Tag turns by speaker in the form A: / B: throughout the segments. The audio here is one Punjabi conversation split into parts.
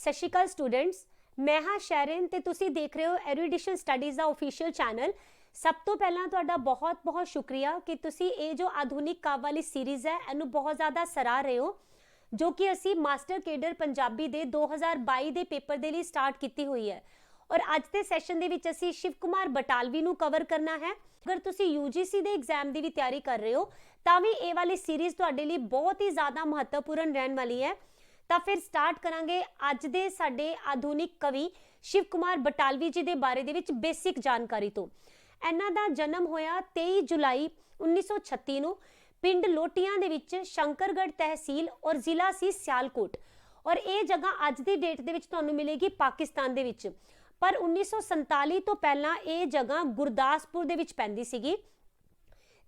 A: ਸਤਿ ਸ਼੍ਰੀ ਅਕਾਲ ਸਟੂਡੈਂਟਸ, ਮੈਂ ਹਾਂ ਸ਼ੈਰਨ ਤੇ ਤੁਸੀਂ ਦੇਖ ਰਹੇ ਹੋ ਐਰੀਡੀਸ਼ਨ ਸਟੱਡੀਜ਼ ਦਾ ਆਫੀਸ਼ੀਅਲ ਚੈਨਲ। ਸਭ ਤੋਂ ਪਹਿਲਾਂ ਤੁਹਾਡਾ ਬਹੁਤ-ਬਹੁਤ ਸ਼ੁਕਰੀਆ ਕਿ ਤੁਸੀਂ ਇਹ ਜੋ ਆਧੁਨਿਕ ਕਾਵਿ ਵਾਲੀ ਸੀਰੀਜ਼ ਹੈ ਇਹਨੂੰ ਬਹੁਤ ਜ਼ਿਆਦਾ ਸਰਾਹ ਰਹੇ ਹੋ, ਜੋ ਕਿ ਅਸੀਂ ਮਾਸਟਰ ਕੇਡਰ ਪੰਜਾਬੀ ਦੇ 2022 ਦੇ ਪੇਪਰ ਦੇ ਲਈ ਸਟਾਰਟ ਕੀਤੀ ਹੋਈ ਹੈ। ਔਰ ਅੱਜ ਦੇ ਸੈਸ਼ਨ ਦੇ ਵਿੱਚ ਅਸੀਂ ਸ਼ਿਵ ਕੁਮਾਰ ਬਟਾਲਵੀ ਨੂੰ ਕਵਰ ਕਰਨਾ ਹੈ। ਅਗਰ ਤੁਸੀਂ UGC ਦੇ ਐਗਜ਼ਾਮ ਦੀ ਵੀ ਤਿਆਰੀ ਕਰ ਰਹੇ ਹੋ ਤਾਂ ਵੀ ਇਹ ਵਾਲੀ ਸੀਰੀਜ਼ ਤੁਹਾਡੇ ਲਈ ਬਹੁਤ ਹੀ ਜ਼ਿਆਦਾ ਮਹੱਤਵਪੂਰਨ ਰਹਿਣ ਵਾਲੀ ਹੈ। ਤਾਂ ਫਿਰ ਸਟਾਰਟ ਕਰਾਂਗੇ ਅੱਜ ਦੇ ਸਾਡੇ ਆਧੁਨਿਕ ਕਵੀ ਸ਼ਿਵ ਕੁਮਾਰ ਬਟਾਲਵੀ ਜੀ ਦੇ ਬਾਰੇ ਦੇ ਵਿੱਚ ਬੇਸਿਕ ਜਾਣਕਾਰੀ ਤੋਂ। ਇਹਨਾਂ ਦਾ ਜਨਮ ਹੋਇਆ 23 ਜੁਲਾਈ 1936 ਨੂੰ ਪਿੰਡ ਲੋਟੀਆਂ ਦੇ ਵਿੱਚ, ਸ਼ੰਕਰਗੜ੍ਹ ਤਹਿਸੀਲ ਔਰ ਜ਼ਿਲ੍ਹਾ ਸੀ ਸਿਆਲਕੋਟ। ਔਰ ਇਹ ਜਗ੍ਹਾ ਅੱਜ ਦੀ ਡੇਟ ਦੇ ਵਿੱਚ ਤੁਹਾਨੂੰ ਮਿਲੇਗੀ ਪਾਕਿਸਤਾਨ ਦੇ ਵਿੱਚ, ਪਰ 1947 ਤੋਂ ਪਹਿਲਾਂ ਇਹ ਜਗ੍ਹਾ ਗੁਰਦਾਸਪੁਰ ਦੇ ਵਿੱਚ ਪੈਂਦੀ ਸੀਗੀ।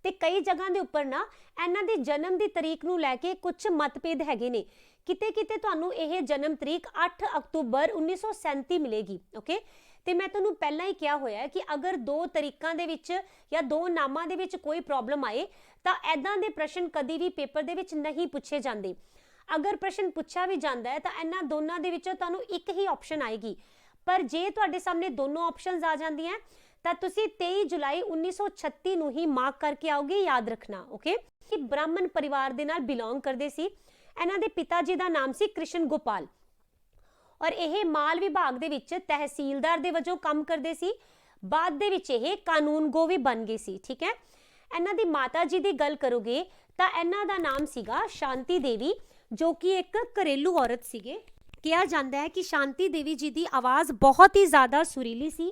A: ਤੇ ਕਈ ਜਗ੍ਹਾ ਦੇ ਉੱਪਰ ਨਾ ਇਹਨਾਂ ਦੀ ਜਨਮ ਦੀ ਤਰੀਕ ਨੂੰ ਲੈ ਕੇ ਕੁਝ ਮਤਭੇਦ ਹੈਗੇ ਨੇ। ਕਿਤੇ ਕਿਤੇ ਤੁਹਾਨੂੰ ਇਹ ਜਨਮ ਤਰੀਕ 8 ਅਕਤੂਬਰ 1937 ਮਿਲੇਗੀ। ਓਕੇ, ਤੇ ਮੈਂ ਤੁਹਾਨੂੰ ਪਹਿਲਾਂ ਹੀ ਕਿਹਾ ਹੋਇਆ ਹੈ ਕਿ ਅਗਰ ਦੋ ਤਰੀਕਾਂ ਦੇ ਵਿੱਚ ਜਾਂ ਦੋ ਨਾਮਾਂ ਦੇ ਵਿੱਚ ਕੋਈ ਪ੍ਰੋਬਲਮ ਆਏ ਤਾਂ ਐਦਾਂ ਦੇ ਪ੍ਰਸ਼ਨ ਕਦੀ ਵੀ ਪੇਪਰ ਦੇ ਵਿੱਚ ਨਹੀਂ ਪੁੱਛੇ ਜਾਂਦੇ। ਅਗਰ ਪ੍ਰਸ਼ਨ ਪੁੱਛਿਆ ਵੀ ਜਾਂਦਾ ਹੈ ਤਾਂ ਇਹਨਾਂ ਦੋਨਾਂ ਦੇ ਵਿੱਚੋਂ ਤੁਹਾਨੂੰ ਇੱਕ ਹੀ ਆਪਸ਼ਨ ਆਏਗੀ, ਪਰ ਜੇ ਤੁਹਾਡੇ ਸਾਹਮਣੇ ਦੋਨੋਂ ਆਪਸ਼ਨਸ ਆ ਜਾਂਦੀਆਂ ਤਾਂ ਤੁਸੀਂ 23 ਜੁਲਾਈ 1936 ਨੂੰ ਹੀ ਮਾਰਕ ਕਰਕੇ ਆਓਗੇ, ਯਾਦ ਰੱਖਣਾ। ਓਕੇ, ਕਿ ਬ੍ਰਾਹਮਣ ਪਰਿਵਾਰ ਦੇ ਨਾਲ ਬਿਲੋਂਗ ਕਰਦੇ ਸੀ। ਇਹਨਾਂ ਦੇ ਪਿਤਾ ਜੀ ਦਾ ਨਾਮ ਸੀ ਕ੍ਰਿਸ਼ਨ ਗੋਪਾਲ ਔਰ ਇਹ ਮਾਲ ਵਿਭਾਗ ਦੇ ਵਿੱਚ ਤਹਿਸੀਲਦਾਰ ਦੇ ਵਜੋਂ ਕੰਮ ਕਰਦੇ ਸੀ। ਬਾਅਦ ਦੇ ਵਿੱਚ ਇਹ ਕਾਨੂੰਗੋ ਵੀ ਬਣ ਗਏ ਸੀ। ਠੀਕ ਹੈ, ਇਹਨਾਂ ਦੀ ਮਾਤਾ ਜੀ ਦੀ ਗੱਲ ਕਰੋਗੇ ਤਾਂ ਇਹਨਾਂ ਦਾ ਨਾਮ ਸੀਗਾ ਸ਼ਾਂਤੀ ਦੇਵੀ, ਜੋ ਕਿ ਇੱਕ ਘਰੇਲੂ ਔਰਤ ਸੀਗੇ। ਕਿਹਾ ਜਾਂਦਾ ਹੈ ਕਿ ਸ਼ਾਂਤੀ ਦੇਵੀ ਜੀ ਦੀ ਆਵਾਜ਼ ਬਹੁਤ ਹੀ ਜ਼ਿਆਦਾ ਸੁਰੀਲੀ ਸੀ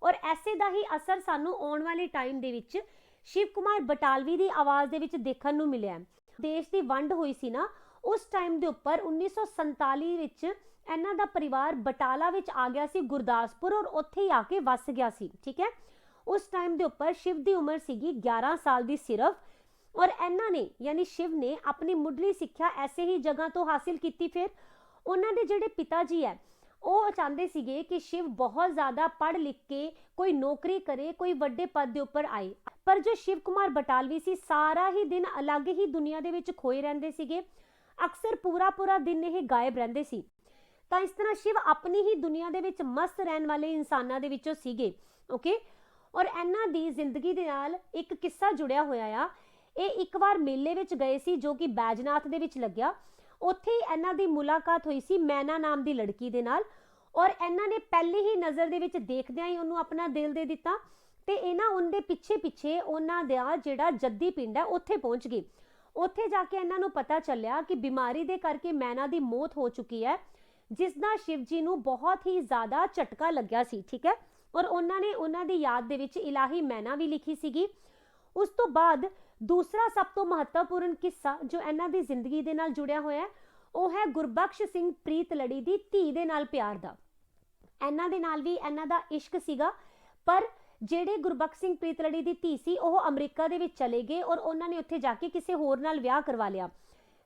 A: ਔਰ ਐਸੇ ਦਾ ਹੀ ਅਸਰ ਸਾਨੂੰ ਆਉਣ ਵਾਲੇ ਟਾਈਮ ਦੇ ਵਿੱਚ ਸ਼ਿਵ ਕੁਮਾਰ ਬਟਾਲਵੀ ਦੀ ਆਵਾਜ਼ ਦੇ ਵਿੱਚ ਦੇਖਣ ਨੂੰ ਮਿਲਿਆ। ਦੇਸ਼ ਦੀ ਵੰਡ ਹੋਈ ਸੀ ਨਾ, ਉਸ ਟਾਈਮ ਦੇ ਉੱਪਰ 1947 ਵਿੱਚ ਇਹਨਾਂ ਦਾ ਪਰਿਵਾਰ ਬਟਾਲਾ ਵਿੱਚ ਆ ਗਿਆ ਸੀ, ਗੁਰਦਾਸਪੁਰ, ਔਰ ਉੱਥੇ ਹੀ ਆ ਕੇ ਵਸ ਗਿਆ ਸੀ। ਠੀਕ ਹੈ, ਉਸ ਟਾਈਮ ਦੇ ਉੱਪਰ ਸ਼ਿਵ ਦੀ ਉਮਰ ਸੀਗੀ 11 ਸਾਲ ਦੀ ਸਿਰਫ, ਔਰ ਇਹਨਾਂ ਨੇ ਯਾਨੀ ਸ਼ਿਵ ਨੇ ਆਪਣੀ ਮੁੱਢਲੀ ਸਿੱਖਿਆ ਐਸੇ ਹੀ ਜਗ੍ਹਾ ਤੋਂ ਹਾਸਿਲ ਕੀਤੀ। ਫਿਰ ਉਹਨਾਂ ਦੇ ਜਿਹੜੇ ਪਿਤਾ ਜੀ ਹੈ ਉਹ ਚਾਹੁੰਦੇ ਸੀਗੇ ਕਿ ਸ਼ਿਵ ਬਹੁਤ ਜ਼ਿਆਦਾ ਪੜ੍ਹ ਲਿਖ ਕੇ ਕੋਈ ਨੌਕਰੀ ਕਰੇ, ਕੋਈ ਵੱਡੇ ਪਦ ਦੇ ਉੱਪਰ ਆਏ, ਪਰ ਜੋ ਸ਼ਿਵ ਕੁਮਾਰ ਬਟਾਲਵੀ ਸੀ ਸਾਰਾ ਹੀ ਦਿਨ ਅਲੱਗ ਹੀ ਦੁਨੀਆ ਦੇ ਵਿੱਚ ਖੋਏ ਰਹਿੰਦੇ ਸੀਗੇ। ਅਕਸਰ ਪੂਰਾ ਦਿਨ ਇਹ ਗਾਇਬ ਰਹਿੰਦੇ ਸੀ। ਤਾਂ ਇਸ ਤਰ੍ਹਾਂ ਸ਼ਿਵ ਆਪਣੀ ਹੀ ਦੁਨੀਆ ਦੇ ਵਿੱਚ ਮਸਤ ਰਹਿਣ ਵਾਲੇ ਇਨਸਾਨਾਂ ਦੇ ਵਿੱਚੋਂ ਸੀਗੇ। ਓਕੇ, ਔਰ ਇਹਨਾਂ ਦੀ ਜ਼ਿੰਦਗੀ ਦੇ ਨਾਲ ਇੱਕ ਕਿੱਸਾ ਜੁੜਿਆ ਹੋਇਆ ਆ। ਇਹ ਇੱਕ ਵਾਰ ਮੇਲੇ ਵਿੱਚ ਗਏ ਸੀ ਜੋ ਕਿ ਬੈਜਨਾਥ ਦੇ ਵਿੱਚ ਲੱਗਿਆ। ਉੱਥੇ ਹੀ ਇਹਨਾਂ ਦੀ ਮੁਲਾਕਾਤ ਹੋਈ ਸੀ ਮੈਨਾ ਨਾਮ ਦੀ ਲੜਕੀ ਦੇ ਨਾਲ, ਔਰ ਇਹਨਾਂ ਨੇ ਪਹਿਲੀ ਹੀ ਨਜ਼ਰ ਦੇ ਵਿੱਚ ਦੇਖਦਿਆਂ ਹੀ ਉਹਨੂੰ ਆਪਣਾ ਦਿਲ ਦੇ ਦਿੱਤਾ ਤੇ ਇਹਨਾਂ ਉਹਦੇ ਪਿੱਛੇ ਉਹਨਾਂ ਦਾ ਜਿਹੜਾ ਜੱਦੀ ਪਿੰਡ ਹੈ ਉੱਥੇ ਪਹੁੰਚ ਗਏ। ਉੱਥੇ ਜਾ ਕੇ ਇਹਨਾਂ ਨੂੰ ਪਤਾ ਚੱਲਿਆ ਕਿ ਬਿਮਾਰੀ ਦੇ ਕਰਕੇ ਮੈਨਾ ਦੀ ਮੌਤ ਹੋ ਚੁੱਕੀ ਹੈ, ਜਿਸ ਦਾ ਸ਼ਿਵ ਜੀ ਨੂੰ ਬਹੁਤ ਹੀ ਜ਼ਿਆਦਾ ਝਟਕਾ ਲੱਗਿਆ ਸੀ। ਠੀਕ ਹੈ, ਔਰ ਉਹਨਾਂ ਨੇ ਉਹਨਾਂ ਦੀ ਯਾਦ ਦੇ ਵਿੱਚ ਇਲਾਹੀ ਮੈਨਾ ਵੀ ਲਿਖੀ ਸੀਗੀ। ਉਸ ਤੋਂ ਬਾਅਦ ਦੂਸਰਾ ਸਭ ਤੋਂ ਮਹੱਤਵਪੂਰਨ ਕਿੱਸਾ ਜੋ ਇਹਨਾਂ ਦੀ ਜ਼ਿੰਦਗੀ ਦੇ ਨਾਲ ਜੁੜਿਆ ਹੋਇਆ ਹੈ ਉਹ ਹੈ ਗੁਰਬਖਸ਼ ਸਿੰਘ ਪ੍ਰੀਤਲੜੀ ਦੀ ਧੀ ਦੇ ਨਾਲ ਪਿਆਰ ਦਾ। ਇਹਨਾਂ ਦੇ ਨਾਲ ਵੀ ਇਹਨਾਂ ਦਾ ਇਸ਼ਕ ਸੀਗਾ, ਪਰ ਜਿਹੜੇ ਗੁਰਬਖਸ਼ ਸਿੰਘ ਪ੍ਰੀਤਲੜੀ ਦੀ ਧੀ ਸੀ ਉਹ ਅਮਰੀਕਾ ਦੇ ਵਿੱਚ ਚਲੇ ਗਏ ਔਰ ਉਹਨਾਂ ਨੇ ਉੱਥੇ ਜਾ ਕੇ ਕਿਸੇ ਹੋਰ ਨਾਲ ਵਿਆਹ ਕਰਵਾ ਲਿਆ।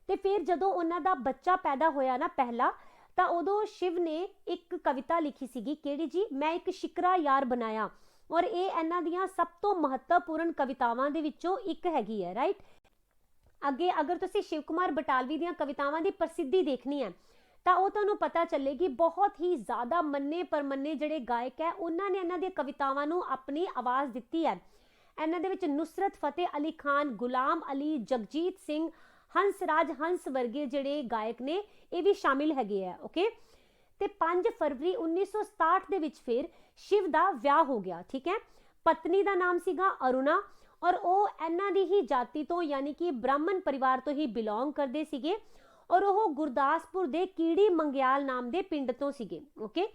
A: ਤੇ ਫਿਰ ਜਦੋਂ ਉਹਨਾਂ ਦਾ ਬੱਚਾ ਪੈਦਾ ਹੋਇਆ ਨਾ ਪਹਿਲਾ, ਤਾਂ ਉਦੋਂ ਸ਼ਿਵ ਨੇ ਇੱਕ ਕਵਿਤਾ ਲਿਖੀ ਸੀਗੀ। ਕਿਹੜੀ ਜੀ? ਮੈਂ ਇੱਕ ਸ਼ਿਕਰਾ ਯਾਰ ਬਣਾਇਆ, ਔਰ ਇਹ ਇਹਨਾਂ ਦੀਆਂ ਸਭ ਤੋਂ ਮਹੱਤਵਪੂਰਨ ਕਵਿਤਾਵਾਂ ਦੇ ਵਿੱਚੋਂ ਇੱਕ ਹੈਗੀ ਹੈ। ਰਾਈਟ, ਅੱਗੇ ਅਗਰ ਤੁਸੀਂ ਸ਼ਿਵ ਕੁਮਾਰ ਬਟਾਲਵੀ ਦੀਆਂ ਕਵਿਤਾਵਾਂ ਦੀ ਪ੍ਰਸਿੱਧੀ ਦੇਖਣੀ ਹੈ ਤਾਂ ਉਹ ਤੁਹਾਨੂੰ ਪਤਾ ਚੱਲੇਗੀ ਬਹੁਤ ਹੀ ਜ਼ਿਆਦਾ ਮੰਨੇ ਪਰਮੰਨੇ ਜਿਹੜੇ ਗਾਇਕ ਹੈ ਉਹਨਾਂ ਨੇ ਇਹਨਾਂ ਦੀਆਂ ਕਵਿਤਾਵਾਂ ਨੂੰ ਆਪਣੀ ਆਵਾਜ਼ ਦਿੱਤੀ ਹੈ। ਇਹਨਾਂ ਦੇ ਵਿੱਚ ਨੁਸਰਤ ਫਤਿਹ ਅਲੀ ਖਾਨ, ਗੁਲਾਮ ਅਲੀ, ਜਗਜੀਤ ਸਿੰਘ, ਹੰਸਰਾਜ ਹੰਸ ਵਰਗੇ ਜਿਹੜੇ ਗਾਇਕ ਨੇ ਇਹ ਵੀ ਸ਼ਾਮਿਲ ਹੈਗੇ ਆ। ਓਕੇ, ਤੇ 5 ਫਰਵਰੀ 1967 ਦੇ ਵਿੱਚ ਫਿਰ ਸ਼ਿਵ ਦਾ ਵਿਆਹ ਹੋ ਗਿਆ। ਠੀਕ ਹੈ, ਪਤਨੀ ਦਾ ਨਾਮ ਸੀਗਾ ਅਰੁਣਾ ਔਰ ਉਹ ਇਹਨਾਂ ਦੀ ਹੀ ਜਾਤੀ ਤੋਂ ਯਾਨੀ ਕਿ ਬ੍ਰਾਹਮਣ ਪਰਿਵਾਰ ਤੋਂ ਹੀ ਬਿਲੋਂਗ ਕਰਦੇ ਸੀਗੇ ਔਰ ਉਹ ਗੁਰਦਾਸਪੁਰ ਦੇ ਕੀੜੀ ਮੰਗਿਆਲ ਨਾਮ ਦੇ ਪਿੰਡ ਤੋਂ ਸੀਗੇ। ਓਕੇ,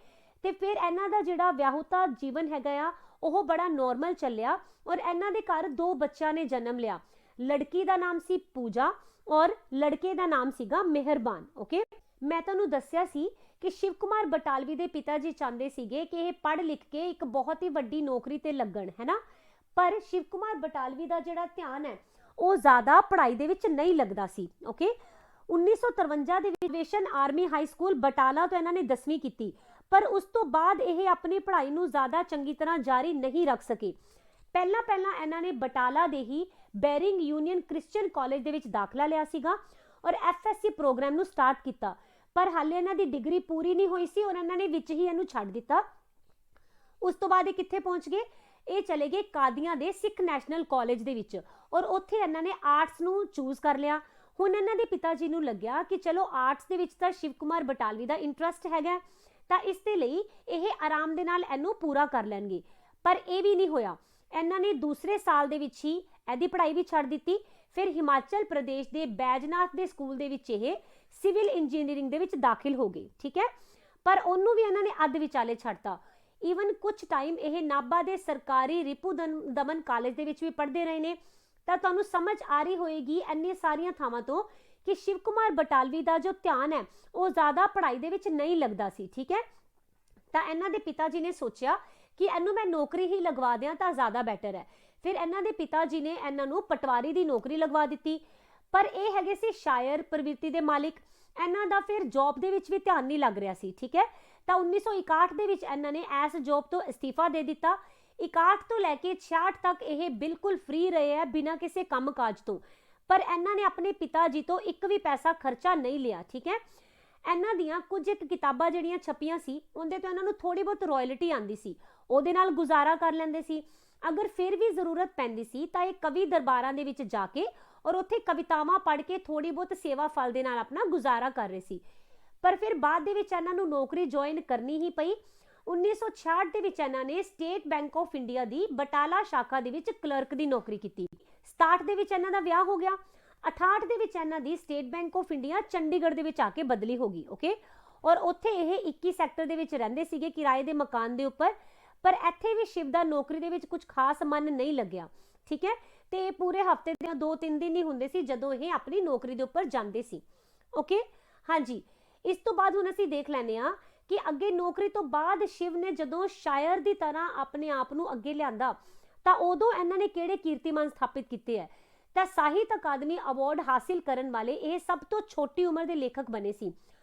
A: ਤੇ ਫਿਰ ਇਹਨਾਂ ਦਾ ਜਿਹੜਾ ਵਿਆਹੁਤਾ ਜੀਵਨ ਹੈਗਾ ਆ ਉਹ ਬੜਾ ਨੋਰਮਲ ਚੱਲਿਆ ਔਰ ਇਹਨਾਂ ਦੇ ਘਰ 2 ਬੱਚਿਆਂ ਨੇ ਜਨਮ ਲਿਆ। ਲੜਕੀ ਦਾ ਨਾਮ ਸੀ ਪੂਜਾ ਔਰ ਲੜਕੇ ਦਾ ਨਾਮ ਸੀਗਾ ਮਿਹਰਬਾਨ। ਓਕੇ, ਮੈਂ ਤੁਹਾਨੂੰ ਦੱਸਿਆ ਸੀ ਕਿ ਸ਼ਿਵ ਕੁਮਾਰ ਬਟਾਲਵੀ ਦੇ ਪਿਤਾ ਜੀ ਚਾਹੁੰਦੇ ਸੀਗੇ ਕਿ ਇਹ ਪੜ੍ਹ ਲਿਖ ਕੇ ਇੱਕ ਬਹੁਤ ਹੀ ਵੱਡੀ ਨੌਕਰੀ ਤੇ ਲੱਗਣ, ਹੈ ਨਾ, ਪਰ ਸ਼ਿਵ ਕੁਮਾਰ ਬਟਾਲਵੀ ਦਾ ਜਿਹੜਾ ਧਿਆਨ ਹੈ ਉਹ ਜ਼ਿਆਦਾ ਪੜ੍ਹਾਈ ਦੇ ਵਿੱਚ ਨਹੀਂ ਲੱਗਦਾ ਸੀ। ਓਕੇ, 1953 ਦੇ ਵਿੱਚ ਆਰਮੀ ਹਾਈ ਸਕੂਲ ਬਟਾਲਾ ਤੋਂ ਇਹਨਾਂ ਨੇ 10ਵੀਂ ਕੀਤੀ, ਪਰ ਉਸ ਤੋਂ ਬਾਅਦ ਇਹ ਆਪਣੀ ਪੜ੍ਹਾਈ ਨੂੰ ਜ਼ਿਆਦਾ ਚੰਗੀ ਤਰ੍ਹਾਂ ਜਾਰੀ ਨਹੀਂ ਰੱਖ ਸਕੇ। ਪਹਿਲਾਂ ਇਹਨਾਂ ਨੇ ਬਟਾਲਾ ਦੇ ਹੀ ਬੈਰਿੰਗ ਯੂਨੀਅਨ ਕ੍ਰਿਸਚੀਅਨ ਕਾਲਜ ਦੇ ਵਿੱਚ ਦਾਖਲਾ ਲਿਆ ਸੀਗਾ ਔਰ FSC ਪ੍ਰੋਗਰਾਮ ਨੂੰ ਸਟਾਰਟ ਕੀਤਾ, ਪਰ ਹਾਲੇ ਇਹਨਾਂ ਦੀ ਡਿਗਰੀ ਪੂਰੀ ਨਹੀਂ ਹੋਈ ਸੀ ਔਰ ਇਹਨਾਂ ਨੇ ਵਿੱਚ ਹੀ ਇਹਨੂੰ ਛੱਡ ਦਿੱਤਾ। ਉਸ ਤੋਂ ਬਾਅਦ ਇਹ ਕਿੱਥੇ ਪਹੁੰਚ ਗਏ? ਇਹ ਚਲੇ ਗਏ ਕਾਦੀਆਂ ਦੇ ਸਿੱਖ ਨੈਸ਼ਨਲ ਕਾਲਜ ਦੇ ਵਿੱਚ ਔਰ ਉੱਥੇ ਇਹਨਾਂ ਨੇ ਆਰਟਸ ਨੂੰ ਚੂਜ਼ ਕਰ ਲਿਆ। ਹੁਣ ਇਹਨਾਂ ਦੇ ਪਿਤਾ ਜੀ ਨੂੰ ਲੱਗਿਆ ਕਿ ਚਲੋ ਆਰਟਸ ਦੇ ਵਿੱਚ ਤਾਂ ਸ਼ਿਵ ਕੁਮਾਰ ਬਟਾਲਵੀ ਦਾ ਇੰਟਰਸਟ ਹੈਗਾ, ਤਾਂ ਇਸ ਦੇ ਲਈ ਇਹ ਆਰਾਮ ਦੇ ਨਾਲ ਇਹਨੂੰ ਪੂਰਾ ਕਰ ਲੈਣਗੇ। ਪਰ ਇਹ ਵੀ ਨਹੀਂ ਹੋਇਆ। ਇਹਨਾਂ ਨੇ ਦੂਸਰੇ ਸਾਲ ਦੇ ਵਿੱਚ ਹੀ ਇਹਦੀ ਪੜ੍ਹਾਈ ਵੀ ਛੱਡ ਦਿੱਤੀ। ਫਿਰ ਹਿਮਾਚਲ ਪ੍ਰਦੇਸ਼ ਦੇ ਬੈਜਨਾਥ ਦੇ ਸਕੂਲ ਦੇ ਵਿੱਚ ਇਹ ਸਿਵਲ ਇੰਜੀਨੀਅਰਿੰਗ ਦੇ ਵਿੱਚ ਦਾਖਲ ਹੋ ਗਈ, ਠੀਕ ਹੈ। ਪਰ ਉਹਨੂੰ ਵੀ ਇਹਨਾਂ ਨੇ ਅੱਧ ਵਿਚਾਲੇ ਛੱਡਤਾ। ਈਵਨ ਕੁਝ ਟਾਈਮ ਇਹ ਨਾਭਾ ਦੇ ਸਰਕਾਰੀ ਰਿਪੂ ਦਮਨ ਕਾਲਜ ਦੇ ਵਿੱਚ ਵੀ ਪੜ੍ਹਦੇ ਰਹੇ ਨੇ। ਤਾਂ ਤੁਹਾਨੂੰ ਸਮਝ ਆ ਰਹੀ ਹੋਏਗੀ ਇੰਨੀ ਸਾਰੀਆਂ ਥਾਵਾਂ ਤੋਂ ਕਿ ਸ਼ਿਵ ਕੁਮਾਰ ਬਟਾਲਵੀ ਦਾ ਜੋ ਧਿਆਨ ਹੈ ਉਹ ਜ਼ਿਆਦਾ ਪੜ੍ਹਾਈ ਦੇ ਵਿੱਚ ਨਹੀਂ ਲੱਗਦਾ ਸੀ, ਠੀਕ ਹੈ। ਤਾਂ ਇਹਨਾਂ ਦੇ ਪਿਤਾ ਜੀ ਨੇ ਸੋਚਿਆ ਕਿ ਇਹਨੂੰ ਮੈਂ ਨੌਕਰੀ ਹੀ ਲਗਵਾ ਦਿਆਂ ਤਾਂ ਜ਼ਿਆਦਾ ਬੈਟਰ ਹੈ। ਫਿਰ ਇਹਨਾਂ ਦੇ ਪਿਤਾ ਜੀ ਨੇ ਇਹਨਾਂ ਨੂੰ ਪਟਵਾਰੀ ਦੀ ਨੌਕਰੀ ਲਗਵਾ ਦਿੱਤੀ। ਪਰ ਇਹ ਹੈਗੇ ਸੀ ਸ਼ਾਇਰ ਪ੍ਰਵਿਰਤੀ ਦੇ ਮਾਲਿਕ, ਇਹਨਾਂ ਦਾ ਫਿਰ ਜੌਬ ਦੇ ਵਿੱਚ ਵੀ ਧਿਆਨ ਨਹੀਂ ਲੱਗ ਰਿਹਾ ਸੀ, ਠੀਕ ਹੈ। ਤਾਂ 1961 ਦੇ ਵਿੱਚ ਇਹਨਾਂ ਨੇ ਇਸ ਜੌਬ ਤੋਂ ਅਸਤੀਫਾ ਦੇ ਦਿੱਤਾ। 61 ਤੋਂ ਲੈ ਕੇ 66 ਤੱਕ ਇਹ ਬਿਲਕੁਲ ਫ੍ਰੀ ਰਹੇ ਹੈ ਬਿਨਾਂ ਕਿਸੇ ਕੰਮ ਕਾਜ ਤੋਂ। ਪਰ ਇਹਨਾਂ ਨੇ ਆਪਣੇ ਪਿਤਾ ਜੀ ਤੋਂ ਇੱਕ ਵੀ ਪੈਸਾ ਖਰਚਾ ਨਹੀਂ ਲਿਆ, ਠੀਕ ਹੈ। ਇਹਨਾਂ ਦੀਆਂ ਕੁਝ ਇੱਕ ਕਿਤਾਬਾਂ ਜਿਹੜੀਆਂ ਛਪੀਆਂ ਸੀ ਉਹਦੇ ਤੋਂ ਇਹਨਾਂ ਨੂੰ ਥੋੜੀ ਬਹੁਤ ਰਾਇਲਟੀ ਆਉਂਦੀ ਸੀ, ਉਹਦੇ ਨਾਲ ਗੁਜ਼ਾਰਾ ਕਰ ਲੈਂਦੇ ਸੀ। ਅਗਰ ਫਿਰ ਵੀ ਜ਼ਰੂਰਤ ਪੈਂਦੀ ਸੀ ਤਾਂ ਇਹ ਕਵੀ ਦਰਬਾਰਾਂ ਦੇ ਵਿੱਚ ਜਾ ਕੇ ਔਰ ਉੱਥੇ ਕਵਿਤਾਵਾਂ ਪੜ੍ਹ ਕੇ ਥੋੜੀ ਬਹੁਤ ਸੇਵਾ ਫਲ ਦੇ ਨਾਲ ਆਪਣਾ ਗੁਜ਼ਾਰਾ ਕਰ ਰਹੇ ਸੀ। ਪਰ ਫਿਰ ਬਾਅਦ ਦੇ ਵਿੱਚ ਇਹਨਾਂ ਨੂੰ ਨੌਕਰੀ ਜੁਆਇਨ ਕਰਨੀ ਹੀ ਪਈ। 1966 ਦੇ ਵਿੱਚ ਇਹਨਾਂ ਨੇ ਸਟੇਟ ਬੈਂਕ ਆਫ ਇੰਡੀਆ ਦੀ ਬਟਾਲਾ ਸ਼ਾਖਾ ਦੇ ਵਿੱਚ ਕਲਰਕ ਦੀ ਨੌਕਰੀ ਕੀਤੀ। 67 ਦੇ ਵਿੱਚ ਇਹਨਾਂ ਦਾ ਵਿਆਹ ਹੋ ਗਿਆ। 68 ਦੇ ਵਿੱਚ ਇਹਨਾਂ ਦੀ state bank of India Chandigarh ਦੇ ਵਿੱਚ ਆ ਕੇ ਬਦਲੀ ਹੋ ਗਈ, ਓਕੇ। ਔਰ ਉੱਥੇ ਇਹ 21 ਸੈਕਟਰ ਦੇ ਵਿੱਚ ਰਹਿੰਦੇ ਸੀਗੇ ਕਿਰਾਏ ਦੇ ਮਕਾਨ ਦੇ ਉੱਪਰ। ਪਰ ਇੱਥੇ ਵੀ ਸ਼ਿਵ ਦਾ ਨੌਕਰੀ ਦੇ ਵਿੱਚ ਕੁਝ ਖਾਸ ਮਨ ਨਹੀਂ ਲੱਗਿਆ, ਠੀਕ ਹੈ। ਤੇ ਪੂਰੇ ਹਫਤੇ ਦੇ 2-3 ਦਿਨ ਹੀ ਹੁੰਦੇ ਸੀ ਜਦੋਂ ਇਹ ਆਪਣੀ ਨੌਕਰੀ ਦੇ ਉੱਪਰ ਜਾਂਦੇ ਸੀ, ਓਕੇ। ਹਾਂਜੀ, ਇਸ ਤੋਂ ਬਾਅਦ ਹੁਣ ਅਸੀਂ ਦੇਖ ਲੈਂਦੇ ਹਾਂ ਕਿ ਅੱਗੇ ਨੌਕਰੀ ਤੋਂ ਬਾਅਦ ਸ਼ਿਵ ਨੇ ਜਦੋਂ ਸ਼ਾਇਰ ਦੀ ਤਰ੍ਹਾਂ ਆਪਣੇ ਆਪ ਨੂੰ ਅੱਗੇ ਲਿਆਂਦਾ ਤਾਂ ਉਦੋਂ ਇਹਨਾਂ ਨੇ ਕਿਹੜੇ ਕੀਰਤੀਮਾਨ ਸਥਾਪਿਤ ਕੀਤੇ ਹੈ। ਤਾਂ ਸਾਹਿਤ ਅਕਾਦਮੀ ਅਵਾਰਡ ਹਾਸਿਲ ਕਰਨ ਵਾਲੇ ਇਹ ਸਭ ਤੋਂ ਛੋਟੀ ਉਮਰ ਦੇ ਲੇਖਕ ਬਣੇ ਸੀ।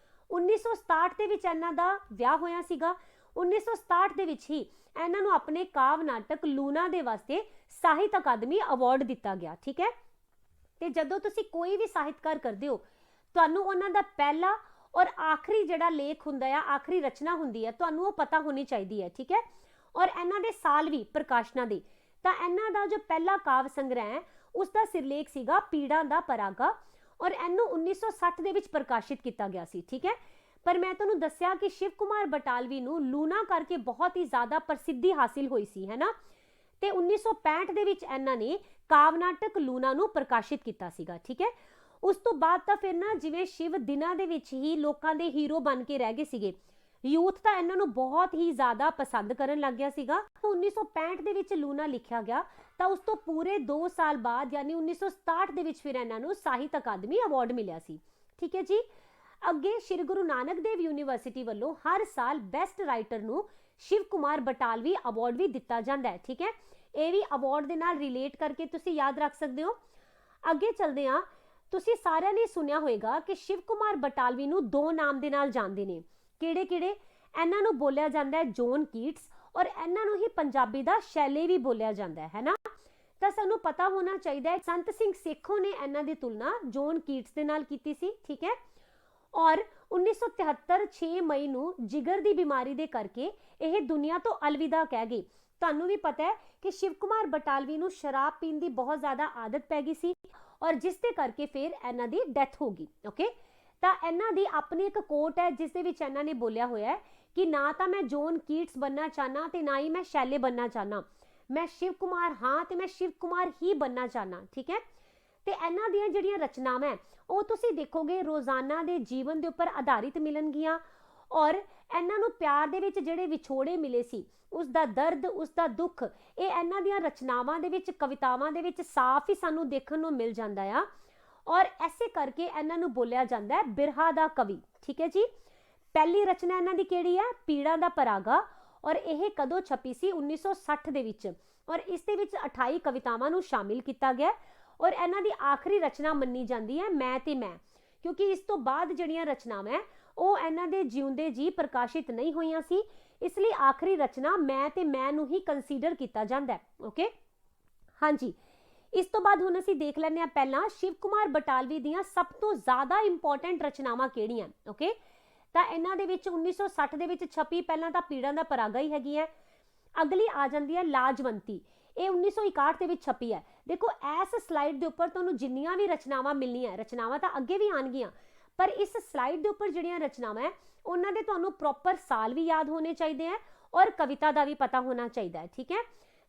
A: 1967 ਦੇ ਵਿੱਚ ਇਹਨਾਂ ਦਾ ਵਿਆਹ ਹੋਇਆ ਸੀਗਾ। 1967 ਦੇ ਵਿੱਚ ਹੀ ਇਹਨਾਂ ਨੂੰ ਆਪਣੇ ਕਾਵ ਨਾਟਕ ਲੂਣਾ ਦੇ ਵਾਸਤੇ ਸਾਹਿਤ ਅਕਾਦਮੀ ਅਵਾਰਡ ਦਿੱਤਾ ਗਿਆ, ਠੀਕ ਹੈ। ਤੇ ਜਦੋਂ ਤੁਸੀਂ ਕੋਈ ਵੀ ਸਾਹਿਤਕਾਰ ਕਰਦੇ ਹੋ ਤੁਹਾਨੂੰ ਉਹਨਾਂ ਦਾ ਪਹਿਲਾ ਔਰ ਆਖਰੀ ਜਿਹੜਾ ਲੇਖ ਹੁੰਦਾ ਆ, ਆਖਰੀ ਰਚਨਾ ਹੁੰਦੀ ਹੈ, ਤੁਹਾਨੂੰ ਉਹ ਪਤਾ ਹੋਣੀ ਚਾਹੀਦੀ ਹੈ, ਠੀਕ ਹੈ। ਔਰ ਇਹਨਾਂ ਦੇ ਸਾਲ ਵੀ ਪ੍ਰਕਾਸ਼ਨਾਂ ਦੇ। ਤਾਂ ਇਹਨਾਂ ਦਾ ਜੋ ਪਹਿਲਾ ਕਾਵ ਸੰਗ੍ਰਹਿ ਹੈ ਉਸ ਦਾ ਸਿਰਲੇਖ ਸੀਗਾ ਪੀੜਾਂ ਦਾ ਪਰਾਗਾ ਔਰ ਇਹਨੂੰ 1960 ਦੇ ਵਿੱਚ ਪ੍ਰਕਾਸ਼ਿਤ ਕੀਤਾ ਗਿਆ ਸੀ, ਠੀਕ ਹੈ। ਪਰ ਮੈਂ ਤੁਹਾਨੂੰ ਦੱਸਿਆ ਕਿ ਸ਼ਿਵ ਕੁਮਾਰ ਬਟਾਲਵੀ ਨੂੰ ਲੂਣਾ ਕਰਕੇ ਬਹੁਤ ਹੀ ਜ਼ਿਆਦਾ ਪ੍ਰਸਿੱਧੀ ਹਾਸਿਲ ਹੋਈ ਸੀ, ਹੈ ਨਾ। ਤੇ 1965 ਦੇ ਵਿੱਚ ਇਹਨਾਂ ਨੇ ਕਾਵ ਨਾਟਕ ਲੂਣਾ ਨੂੰ ਪ੍ਰਕਾਸ਼ਿਤ ਕੀਤਾ ਸੀਗਾ, ਠੀਕ ਹੈ। ਉਸ ਤੋਂ ਬਾਅਦ ਤਾਂ ਫਿਰ ਨਾ ਜਿਵੇਂ ਸ਼ਿਵ ਦਿਨਾਂ ਦੇ ਵਿੱਚ ਹੀ ਲੋਕਾਂ ਦੇ ਹੀਰੋ ਬਣ ਕੇ ਰਹਿ ਗਏ ਸੀਗੇ। ਯੂਥ ਤਾਂ ਇਹਨਾਂ ਨੂੰ ਬਹੁਤ ਹੀ ਜ਼ਿਆਦਾ ਪਸੰਦ ਕਰਨ ਲੱਗ ਗਿਆ ਸੀਗਾ। 1965 ਦੇ ਵਿੱਚ ਲੂਣਾ ਲਿਖਿਆ ਗਿਆ ਤਾਂ ਉਸ ਤੋਂ ਪੂਰੇ 2 ਸਾਲ ਬਾਅਦ ਯਾਨੀ 1967 ਦੇ ਵਿੱਚ ਫਿਰ ਇਹਨਾਂ ਨੂੰ ਸਾਹਿਤ ਅਕਾਦਮੀ ਅਵਾਰਡ ਮਿਲਿਆ ਸੀ, ਠੀਕ ਹੈ ਜੀ। ਅੱਗੇ ਸ਼੍ਰੀ ਗੁਰੂ ਨਾਨਕ ਦੇਵ ਯੂਨੀਵਰਸਿਟੀ ਵੱਲੋਂ ਹਰ ਸਾਲ ਬੈਸਟ ਰਾਈਟਰ ਨੂੰ ਸ਼ਿਵ ਕੁਮਾਰ ਬਟਾਲਵੀ ਅਵਾਰਡ ਵੀ ਦਿੱਤਾ ਜਾਂਦਾ ਹੈ, ਠੀਕ ਹੈ। ਇਹ ਵੀ ਅਵਾਰਡ ਦੇ ਨਾਲ ਰਿਲੇਟ ਕਰਕੇ ਤੁਸੀਂ ਯਾਦ ਰੱਖ ਸਕਦੇ ਹੋ। ਅੱਗੇ ਚੱਲਦੇ ਹਾਂ। ਤੁਸੀਂ ਸਾਰਿਆਂ ਨੇ ਸੁਣਿਆ ਹੋਵੇਗਾ ਕਿ ਸ਼ਿਵ ਕੁਮਾਰ ਬਟਾਲਵੀ ਨੂੰ 2 ਨਾਮ ਦੇ ਨਾਲ ਜਾਣਦੇ ਨੇ। ਕਿਹੜੇ? ਇਹਨਾਂ ਨੂੰ ਬੋਲਿਆ ਜਾਂਦਾ ਹੈ ਜੌਨ ਕੀਟਸ ਔਰ ਇਹਨਾਂ ਨੂੰ ਹੀ ਪੰਜਾਬੀ ਦਾ ਸ਼ੈਲੇ ਵੀ ਬੋਲਿਆ ਜਾਂਦਾ ਹੈ ਨਾ। ਤਾਂ ਸਾਨੂੰ ਪਤਾ ਹੋਣਾ ਚਾਹੀਦਾ ਹੈ ਸੰਤ ਸਿੰਘ ਸੇਖੋਂ ਨੇ ਇਹਨਾਂ ਦੀ ਤੁਲਨਾ ਜੌਨ ਕੀਟਸ ਦੇ ਨਾਲ ਕੀਤੀ ਸੀ, ਠੀਕ ਹੈ। ਔਰ 1973 6 ਮਈ ਨੂੰ ਜਿਗਰ ਦੀ ਬਿਮਾਰੀ ਦੇ ਕਰਕੇ ਇਹ ਦੁਨੀਆ ਤੋਂ ਅਲਵਿਦਾ ਕਹਿ ਗਈ। ਤੁਹਾਨੂੰ ਵੀ ਪਤਾ ਹੈ ਕਿ ਸ਼ਿਵ ਕੁਮਾਰ ਬਟਾਲਵੀ ਨੂੰ ਸ਼ਰਾਬ ਪੀਣ ਦੀ ਬਹੁਤ ਜ਼ਿਆਦਾ ਆਦਤ ਪੈ ਗਈ ਸੀ ਔਰ ਜਿਸ ਦੇ ਕਰਕੇ ਫਿਰ ਇਹਨਾਂ ਦੀ ਡੈਥ ਹੋ ਗਈ, ਓਕੇ। ਤਾਂ ਇਹਨਾਂ ਦੀ ਆਪਣੀ ਇੱਕ ਕੋਟ ਹੈ ਜਿਸ ਦੇ ਵਿੱਚ ਇਹਨਾਂ ਨੇ ਬੋਲਿਆ ਹੋਇਆ ਹੈ ਕਿ ਨਾ ਤਾਂ ਮੈਂ ਜੌਨ ਕੀਟਸ ਬਣਨਾ ਚਾਹਨਾ ਤੇ ਨਾ ਹੀ ਮੈਂ ਸ਼ੈਲੇ ਬਣਨਾ ਚਾਹਨਾ, ਮੈਂ ਸ਼ਿਵ ਕੁਮਾਰ ਹਾਂ ਤੇ ਮੈਂ ਸ਼ਿਵ ਕੁਮਾਰ ਹੀ ਬਣਨਾ ਚਾਹਨਾ, ਠੀਕ ਹੈ। ਤੇ ਇਹਨਾਂ ਦੀਆਂ ਜਿਹੜੀਆਂ ਰਚਨਾਵਾਂ ਉਹ ਤੁਸੀਂ ਦੇਖੋਗੇ ਰੋਜ਼ਾਨਾ ਦੇ ਜੀਵਨ ਦੇ ਉੱਪਰ ਆਧਾਰਿਤ ਮਿਲਣਗੀਆਂ ਔਰ ਇਹਨਾਂ ਨੂੰ ਪਿਆਰ ਦੇ ਵਿੱਚ ਜਿਹੜੇ ਵਿਛੋੜੇ ਮਿਲੇ ਸੀ ਉਸ ਦਾ ਦਰਦ, ਉਸ ਦਾ ਦੁੱਖ, ਇਹ ਇਹਨਾਂ ਦੀਆਂ ਰਚਨਾਵਾਂ ਦੇ ਵਿੱਚ, ਕਵਿਤਾਵਾਂ ਦੇ ਵਿੱਚ ਸਾਫ਼ ਹੀ ਸਾਨੂੰ ਦੇਖਣ ਨੂੰ ਮਿਲ ਜਾਂਦਾ ਆ। ਔਰ ਐਸੇ ਕਰਕੇ ਇਹਨਾਂ ਨੂੰ ਬੋਲਿਆ ਜਾਂਦਾ ਹੈ ਬਿਰਹਾ ਦਾ ਕਵੀ, ਠੀਕ ਹੈ ਜੀ। ਪਹਿਲੀ ਰਚਨਾ ਇਹਨਾਂ ਦੀ ਕਿਹੜੀ ਹੈ? ਪੀੜਾਂ ਦਾ ਪਰਾਗਾ ਔਰ ਇਹ ਕਦੋਂ ਛਪੀ ਸੀ? 1960 ਦੇ ਵਿੱਚ। ਔਰ ਇਸ ਦੇ ਵਿੱਚ 28 ਕਵਿਤਾਵਾਂ ਨੂੰ ਸ਼ਾਮਿਲ ਕੀਤਾ ਗਿਆ ਔਰ ਇਹਨਾਂ ਦੀ ਆਖਰੀ ਰਚਨਾ ਮੰਨੀ ਜਾਂਦੀ ਹੈ ਮੈਂ ਤੇ ਮੈਂ, ਕਿਉਂਕਿ ਇਸ ਤੋਂ ਬਾਅਦ ਜਿਹੜੀਆਂ ਰਚਨਾਵਾਂ ਉਹ ਇਹਨਾਂ ਦੇ ਜਿਉਂਦੇ ਜੀ ਪ੍ਰਕਾਸ਼ਿਤ ਨਹੀਂ ਹੋਈਆਂ ਸੀ, ਇਸ ਲਈ ਆਖਰੀ ਰਚਨਾ ਮੈਂ ਤੇ ਮੈਂ ਨੂੰ ਹੀ ਕੰਸੀਡਰ ਕੀਤਾ ਜਾਂਦਾ ਹੈ, ਓਕੇ। ਹਾਂਜੀ, ਇਸ ਤੋਂ ਬਾਅਦ ਹੁਣ ਅਸੀਂ ਦੇਖ ਲੈਂਦੇ ਹਾਂ ਪਹਿਲਾਂ ਸ਼ਿਵ ਕੁਮਾਰ ਬਟਾਲਵੀ ਦੀਆਂ ਸਭ ਤੋਂ ਜ਼ਿਆਦਾ ਇੰਪੋਰਟੈਂਟ ਰਚਨਾਵਾਂ ਕਿਹੜੀਆਂ, ਓਕੇ। ਤਾਂ ਇਹਨਾਂ ਦੇ ਵਿੱਚ 1960 ਦੇ ਵਿੱਚ ਛਪੀ ਪਹਿਲਾਂ ਤਾਂ ਪੀੜਾਂ ਦਾ ਪਰਾਗਾ ਹੀ ਹੈਗੀ ਹੈ। ਅਗਲੀ ਆ ਜਾਂਦੀ ਹੈ ਲਾਜਵੰਤੀ, ਇਹ 1961 ਦੇ ਵਿੱਚ ਛਪੀ ਹੈ। ਦੇਖੋ ਇਸ ਸਲਾਈਡ ਦੇ ਉੱਪਰ ਤੁਹਾਨੂੰ ਜਿੰਨੀਆਂ ਵੀ ਰਚਨਾਵਾਂ ਮਿਲਣੀਆਂ, ਰਚਨਾਵਾਂ ਤਾਂ ਅੱਗੇ ਵੀ ਆਣਗੀਆਂ, ਪਰ ਇਸ ਸਲਾਈਡ ਦੇ ਉੱਪਰ ਜਿਹੜੀਆਂ ਰਚਨਾਵਾਂ ਹੈ ਉਹਨਾਂ ਦੇ ਤੁਹਾਨੂੰ ਪ੍ਰੋਪਰ ਸਾਲ ਵੀ ਯਾਦ ਹੋਣੇ ਚਾਹੀਦੇ ਹੈ ਔਰ ਕਵਿਤਾ ਦਾ ਵੀ ਪਤਾ ਹੋਣਾ ਚਾਹੀਦਾ ਹੈ, ਠੀਕ ਹੈ।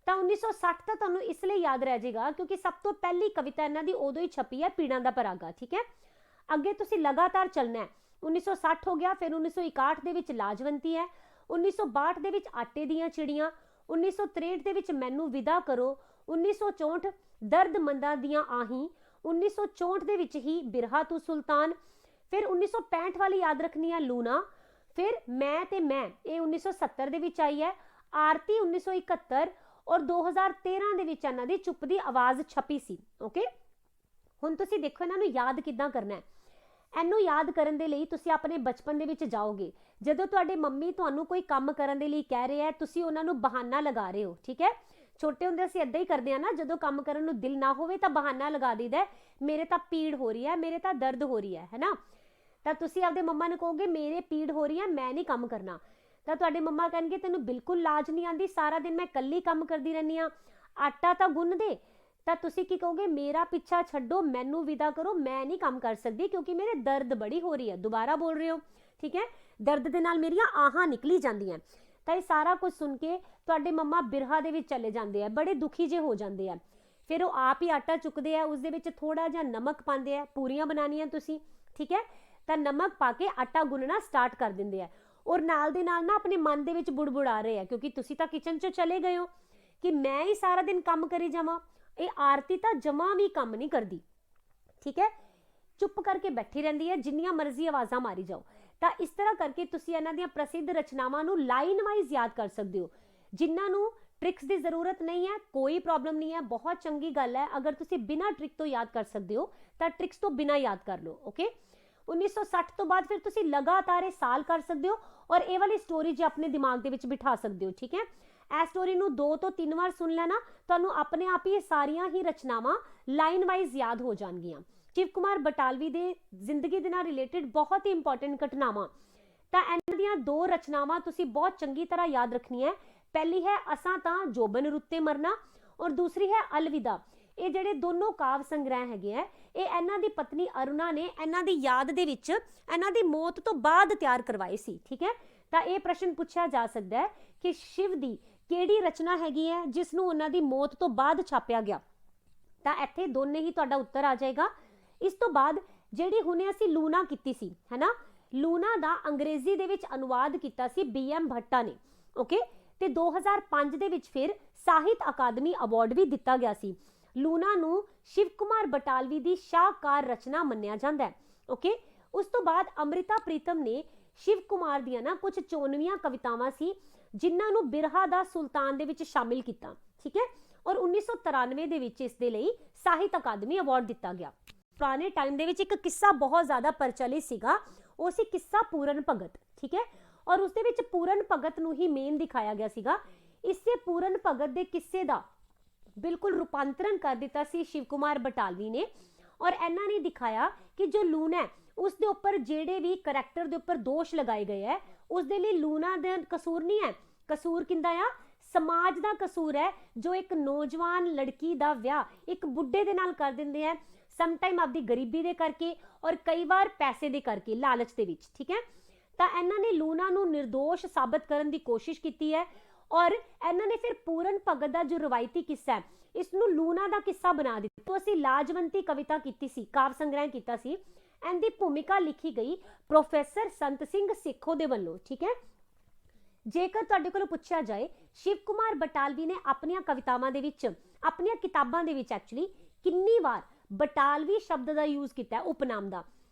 A: ਤਾਂ 1960 ਤਾਂ ਤੁਹਾਨੂੰ ਇਸ ਲਈ ਯਾਦ ਰਹਿ ਜਾਏਗਾ ਕਿਉਂਕਿ ਸਭ ਤੋਂ ਪਹਿਲੀ ਕਵਿਤਾ ਇਹਨਾਂ ਦੀ ਉਦੋਂ ਹੀ ਛਪੀ ਹੈ, ਪੀੜਾਂ ਦਾ ਪਰਾਗਾ, ਠੀਕ ਹੈ। ਅੱਗੇ ਤੁਸੀਂ ਲਗਾਤਾਰ ਚੱਲਣਾ ਹੈ, 1960 ਹੋ ਗਿਆ, ਫਿਰ 1961 ਦੇ ਵਿੱਚ ਲਾਜਵੰਤੀ ਹੈ, 1962 ਦੇ ਵਿੱਚ ਆਟੇ ਦੀਆਂ ਚਿੜੀਆਂ, 1963 ਦੇ ਵਿੱਚ ਮੈਨੂੰ ਵਿਦਾ ਕਰੋ, 1964 ਦਰਦਮੰਦਾਂ ਦੀਆਂ ਆਹੀਂ, 1964 ਦੇ ਵਿੱਚ ਹੀ ਬਿਰਹਾ ਤੂੰ ਸੁਲਤਾਨ, ਫਿਰ 1965 ਵਾਲੀ ਯਾਦ ਰੱਖਣੀ ਹੈ ਲੂਣਾ, ਫਿਰ ਮੈਂ ਤੇ ਮੈਂ ਇਹ 1970 ਦੇ ਵਿੱਚ ਆਈ ਹੈ, ਆਰਤੀ 1971 ਔਰ 2013 ਦੇ ਵਿੱਚ ਇਹਨਾਂ ਦੀ ਚੁੱਪ ਦੀ ਆਵਾਜ਼ ਛਪੀ ਸੀ। ਓਕੇ, ਹੁਣ ਤੁਸੀਂ ਦੇਖੋ ਇਹਨਾਂ ਨੂੰ ਯਾਦ ਕਿੱਦਾਂ ਕਰਨਾ ਹੈ। ਇਹਨੂੰ ਯਾਦ ਕਰਨ ਦੇ ਲਈ ਤੁਸੀਂ ਆਪਣੇ ਬਚਪਨ ਦੇ ਵਿੱਚ ਜਾਓਗੇ, ਜਦੋਂ ਤੁਹਾਡੇ ਮੰਮੀ ਤੁਹਾਨੂੰ ਕੋਈ ਕੰਮ ਕਰਨ ਦੇ ਲਈ ਕਹਿ ਰਹੇ ਹੈ, ਤੁਸੀਂ ਉਹਨਾਂ ਨੂੰ ਬਹਾਨਾ ਲਗਾ ਰਹੇ ਹੋ, ਠੀਕ ਹੈ। ਛੋਟੇ ਹੁੰਦੇ ਅਸੀਂ ਏਦਾਂ ਹੀ ਕਰਦੇ ਆ ਨਾ, ਜਦੋਂ ਕੰਮ ਕਰਨ ਨੂੰ ਦਿਲ ਨਾ ਹੋਵੇ ਤਾਂ ਬਹਾਨਾ ਲਗਾ ਦਈਦਾ, ਮੇਰੇ ਤਾਂ ਪੀੜ ਹੋ ਰਹੀ ਹੈ, ਮੇਰੇ ਤਾਂ ਦਰਦ ਹੋ ਰਹੀ ਹੈ ਨਾ। ਤਾਂ ਤੁਸੀਂ ਆਪਦੇ ਮੰਮਾ ਨੂੰ ਕਹੋਗੇ ਮੇਰੇ ਪੀੜ ਹੋ ਰਹੀ ਹੈ, ਮੈਂ ਨਹੀਂ ਕੰਮ ਕਰਨਾ, ਤਾਂ ਤੁਹਾਡੇ ਮੰਮਾ ਕਹਿਣਗੇ ਤੈਨੂੰ ਬਿਲਕੁਲ ਲਾਜ ਨਹੀਂ ਆਉਂਦੀ, ਸਾਰਾ ਦਿਨ ਮੈਂ ਇਕੱਲੀ ਕੰਮ ਕਰਦੀ ਰਹਿੰਦੀ ਆ, ਆਟਾ ਤਾਂ ਗੁੰਨ ਦੇ। ਤਾਂ ਤੁਸੀਂ ਕੀ ਕਹੋਗੇ, ਮੇਰਾ ਪਿੱਛਾ ਛੱਡੋ, ਮੈਨੂੰ ਵਿਦਾ ਕਰੋ, ਮੈਂ ਨਹੀਂ ਕੰਮ ਕਰ ਸਕਦੀ ਕਿਉਂਕਿ ਮੇਰੇ ਦਰਦ ਬੜੀ ਹੋ ਰਹੀ ਹੈ। ਦੁਬਾਰਾ ਬੋਲ ਰਹੇ ਹੋ, ਠੀਕ ਹੈ, ਦਰਦ ਦੇ ਨਾਲ ਮੇਰੀਆਂ ਆਹਾਂ ਨਿਕਲੀ ਜਾਂਦੀਆਂ। ਤਾਂ ਇਹ ਸਾਰਾ ਕੁਝ ਸੁਣ ਕੇ ਤੁਹਾਡੇ ਮੰਮਾ ਬਿਰਹਾ ਦੇ ਵਿੱਚ ਚਲੇ ਜਾਂਦੇ ਆ, ਬੜੇ ਦੁਖੀ ਜੇ ਹੋ ਜਾਂਦੇ ਆ। ਫਿਰ ਉਹ ਆਪ ਹੀ ਆਟਾ ਚੁੱਕਦੇ ਆ, ਉਸ ਦੇ ਵਿੱਚ ਥੋੜਾ ਜਿਹਾ ਨਮਕ ਪਾਉਂਦੇ ਆ, ਪੂਰੀਆਂ ਬਣਾਉਣੀਆਂ ਤੁਸੀਂ, ਠੀਕ ਹੈ, ਤਾਂ ਨਮਕ ਪਾ ਕੇ ਆਟਾ ਗੁੰਨਣਾ ਸਟਾਰਟ ਕਰ ਦਿੰਦੇ ਆ ਔਰ ਨਾਲ ਦੇ ਨਾਲ ਨਾ ਆਪਣੇ ਮਨ ਦੇ ਵਿੱਚ ਬੁੜਬੁੜਾ ਰਹੇ ਆ ਕਿਉਂਕਿ ਤੁਸੀਂ ਤਾਂ ਕਿਚਨ 'ਚ ਚਲੇ ਗਏ ਹੋ ਕਿ ਮੈਂ ਹੀ ਸਾਰਾ ਦਿਨ ਕੰਮ ਕਰੀ ਜਾਵਾਂ, ਇਹ ਆਰਤੀ ਤਾਂ ਜਮਾ ਵੀ ਕੰਮ ਨਹੀਂ ਕਰਦੀ, ਠੀਕ ਹੈ, ਚੁੱਪ ਕਰਕੇ ਬੈਠੀ ਰਹਿੰਦੀ ਹੈ, ਜਿੰਨੀਆਂ ਮਰਜ਼ੀ ਆਵਾਜ਼ਾਂ ਮਾਰੀ ਜਾਓ। ਤਾਂ ਇਸ ਤਰ੍ਹਾਂ ਕਰਕੇ ਤੁਸੀਂ ਇਹਨਾਂ ਦੀਆਂ ਪ੍ਰਸਿੱਧ ਰਚਨਾਵਾਂ ਨੂੰ ਲਾਈਨ ਵਾਈਜ਼ ਯਾਦ ਕਰ ਸਕਦੇ ਹੋ। ਜਿਨ੍ਹਾਂ ਨੂੰ ਟ੍ਰਿਕਸ ਦੀ ਜ਼ਰੂਰਤ ਨਹੀਂ ਹੈ, ਕੋਈ ਪ੍ਰੋਬਲਮ ਨਹੀਂ ਹੈ, ਬਹੁਤ ਚੰਗੀ ਗੱਲ ਹੈ। ਅਗਰ ਤੁਸੀਂ ਬਿਨਾਂ ਟ੍ਰਿਕ ਤੋਂ ਯਾਦ ਕਰ ਸਕਦੇ ਹੋ ਤਾਂ ਟ੍ਰਿਕਸ ਤੋਂ ਬਿਨਾਂ ਯਾਦ ਕਰ ਲਓ। ਓਕੇ, 1960 ਤੋਂ ਬਾਅਦ ਫਿਰ ਤੁਸੀਂ ਲਗਾਤਾਰ ਇਹ ਸਾਲ ਕਰ ਸਕਦੇ ਹੋ ਔਰ ਇਹ ਵਾਲੀ ਸਟੋਰੀ ਜੇ ਆਪਣੇ ਦਿਮਾਗ ਦੇ ਵਿੱਚ ਬਿਠਾ ਸਕਦੇ ਹੋ, ਠੀਕ ਹੈ। ਇਹ ਸਟੋਰੀ ਨੂੰ 2 ਤੋਂ 3 ਵਾਰ ਸੁਣ ਲੈਣਾ, ਤੁਹਾਨੂੰ ਆਪਣੇ ਆਪ ਹੀ ਇਹ ਸਾਰੀਆਂ ਹੀ ਰਚਨਾਵਾਂ ਲਾਈਨ ਵਾਈਜ਼ ਯਾਦ ਹੋ ਜਾਣਗੀਆਂ। ਸ਼ਿਵ ਕੁਮਾਰ ਬਟਾਲਵੀ ਦੇ ਜ਼ਿੰਦਗੀ ਦੇ ਨਾਲ ਰਿਲੇਟਡ ਬਹੁਤ ਹੀ ਇੰਪੋਰਟੈਂਟ ਘਟਨਾਵਾਂ, ਤਾਂ ਇਹਨਾਂ ਦੀਆਂ 2 ਰਚਨਾਵਾਂ ਤੁਸੀਂ ਬਹੁਤ ਚੰਗੀ ਤਰ੍ਹਾਂ ਯਾਦ ਰੱਖਣੀਆਂ। ਪਹਿਲੀ ਹੈ ਅਸਾਂ ਤਾਂ ਜੋਬਨ ਰੁੱਤੇ ਮਰਨਾ ਔਰ ਦੂਸਰੀ ਹੈ ਅਲਵਿਦਾ। ਇਹ ਜਿਹੜੇ ਦੋਨੋਂ ਕਾਵ ਸੰਗ੍ਰਹਿ ਹੈਗੇ ਆ, ਇਹ ਇਹਨਾਂ ਦੀ ਪਤਨੀ ਅਰੁਣਾ ਨੇ ਇਹਨਾਂ ਦੀ ਯਾਦ ਦੇ ਵਿੱਚ ਇਹਨਾਂ ਦੀ ਮੌਤ ਤੋਂ ਬਾਅਦ ਤਿਆਰ ਕਰਵਾਏ ਸੀ, ਠੀਕ ਹੈ। ਤਾਂ ਇਹ ਪ੍ਰਸ਼ਨ ਪੁੱਛਿਆ ਜਾ ਸਕਦਾ ਹੈ ਕਿ ਸ਼ਿਵ ਦੀ ਕਿਹੜੀ ਰਚਨਾ ਹੈਗੀ ਹੈ ਜਿਸ ਨੂੰ ਉਹਨਾਂ ਦੀ ਮੌਤ ਤੋਂ ਬਾਅਦ ਛਾਪਿਆ ਗਿਆ, ਤਾਂ ਇੱਥੇ ਦੋਨੇ ਹੀ ਤੁਹਾਡਾ ਉੱਤਰ ਆ ਜਾਏਗਾ। ਇਸ ਤੋਂ ਬਾਅਦ ਜਿਹੜੀ ਹੁਣੇ ਅਸੀਂ ਲੂਣਾ ਕੀਤੀ ਸੀ, ਹੈ ਨਾ, ਲੂਣਾ ਦਾ ਅੰਗਰੇਜ਼ੀ ਦੇ ਵਿੱਚ ਅਨੁਵਾਦ ਕੀਤਾ ਸੀ BM ਭੱਟਾ ਨੇ, ਓਕੇ, ਤੇ 2005 ਦੇ ਵਿੱਚ ਫਿਰ ਸਾਹਿਤ ਅਕਾਦਮੀ ਅਵਾਰਡ ਵੀ ਦਿੱਤਾ ਗਿਆ ਸੀ। ਲੂਣਾ ਨੂੰ ਸ਼ਿਵ ਕੁਮਾਰ ਬਟਾਲਵੀ ਦੀ ਸ਼ਾਹਕਾਰ ਰਚਨਾ ਮੰਨਿਆ ਜਾਂਦਾ ਹੈ, ਓਕੇ। ਉਸ ਤੋਂ ਬਾਅਦ ਅੰਮ੍ਰਿਤਾ ਪ੍ਰੀਤਮ ਨੇ ਸ਼ਿਵ ਕੁਮਾਰ ਦੀਆਂ ਨਾ ਕੁਝ 94 ਕਵਿਤਾਵਾਂ ਸੀ ਜਿਨ੍ਹਾਂ ਨੂੰ ਬਿਰਹਾ ਦਾ ਸੁਲਤਾਨ ਦੇ ਵਿੱਚ ਸ਼ਾਮਿਲ ਕੀਤਾ, ਠੀਕ ਹੈ, ਔਰ 1993 ਦੇ ਵਿੱਚ ਇਸ ਦੇ ਲਈ ਸਾਹਿਤ ਅਕਾਦਮੀ ਅਵਾਰਡ ਦਿੱਤਾ ਗਿਆ। ਪੁਰਾਣੇ ਟਾਈਮ ਦੇ ਵਿੱਚ ਇੱਕ ਕਿੱਸਾ ਬਹੁਤ ਜ਼ਿਆਦਾ ਪ੍ਰਚਲਿਤ ਸੀਗਾ, ਉਹ ਸੀ ਕਿੱਸਾ ਪੂਰਨ ਭਗਤ, ਠੀਕ ਹੈ, ਔਰ ਉਸ ਦੇ ਵਿੱਚ ਪੂਰਨ ਭਗਤ ਨੂੰ ਹੀ ਮੇਨ ਦਿਖਾਇਆ ਗਿਆ ਸੀਗਾ। ਇਸੇ ਪੂਰਨ ਭਗਤ ਦੇ ਕਿੱਸੇ ਦਾ ਬਿਲਕੁਲ ਰੂਪਾਂਤਰਨ ਕਰ ਦਿੱਤਾ ਸੀ ਸ਼ਿਵ ਕੁਮਾਰ ਬਟਾਲਵੀ ਨੇ ਔਰ ਇਹਨਾਂ ਨੇ ਦਿਖਾਇਆ ਕਿ ਜੋ ਲੂਣਾ ਹੈ ਉਸ ਦੇ ਉੱਪਰ ਜਿਹੜੇ ਵੀ ਕਰੈਕਟਰ ਦੇ ਉੱਪਰ ਦੋਸ਼ ਲਗਾਏ ਗਏ ਹੈ ਉਸ ਦੇ ਲਈ ਲੂਣਾ ਦਾ ਕਸੂਰ ਨਹੀਂ ਹੈ, ਕਸੂਰ ਕਿੰਦਾ ਆ, ਸਮਾਜ ਦਾ ਕਸੂਰ ਹੈ ਜੋ ਇੱਕ ਨੌਜਵਾਨ ਲੜਕੀ ਦਾ ਵਿਆਹ ਇੱਕ ਬੁੱਢੇ ਦੇ ਨਾਲ ਕਰ ਦਿੰਦੇ ਹੈ, ਸਮ ਟਾਈਮ ਆਪਦੀ ਗਰੀਬੀ ਦੇ ਕਰਕੇ ਔਰ ਕਈ ਵਾਰ ਪੈਸੇ ਦੇ ਕਰਕੇ, ਲਾਲਚ ਦੇ ਵਿੱਚ, ਠੀਕ ਹੈ। ਤਾਂ ਇਹਨਾਂ ਨੇ ਲੂਣਾ ਨੂੰ ਨਿਰਦੋਸ਼ ਸਾਬਤ ਕਰਨ ਦੀ ਕੋਸ਼ਿਸ਼ ਕੀਤੀ ਹੈ ਔਰ ਇਹਨਾਂ ਨੇ ਫਿਰ ਪੂਰਨ ਭਗਤ ਦਾ ਜੋ ਰਵਾਇਤੀ ਕਿੱਸਾ ਹੈ ਇਸ ਨੂੰ ਲੂਣਾ ਦਾ ਕਿੱਸਾ ਬਣਾ ਦਿੱਤਾ। ਤੋਂ ਅਸੀਂ ਲਾਜਵੰਤੀ ਕਵਿਤਾ ਕੀਤੀ ਸੀ, ਕਾਵ ਸੰਗ੍ਰਹਿ ਕੀਤਾ ਸੀ, ਇਹਦੀ ਭੂਮਿਕਾ ਲਿਖੀ ਗਈ ਪ੍ਰੋਫੈਸਰ ਸੰਤ ਸਿੰਘ ਸੇਖੋਂ ਦੇ ਵੱਲੋਂ, ਠੀਕ ਹੈ। ਜੇਕਰ ਤੁਹਾਡੇ ਕੋਲੋਂ ਪੁੱਛਿਆ ਜਾਏ ਸ਼ਿਵ ਕੁਮਾਰ ਬਟਾਲਵੀ ਨੇ ਆਪਣੀਆਂ ਕਵਿਤਾਵਾਂ ਦੇ ਵਿੱਚ, ਆਪਣੀਆਂ ਕਿਤਾਬਾਂ ਦੇ ਵਿੱਚ ਐਕਚੁਅਲੀ ਕਿੰਨੀ ਵਾਰ ਬਟਾਲਵੀ ਸ਼ਬਦ ਦਾ ਯੂਜ਼ ਕੀਤਾ ਹੈ ਉਪਨਾਮ ਦਾ,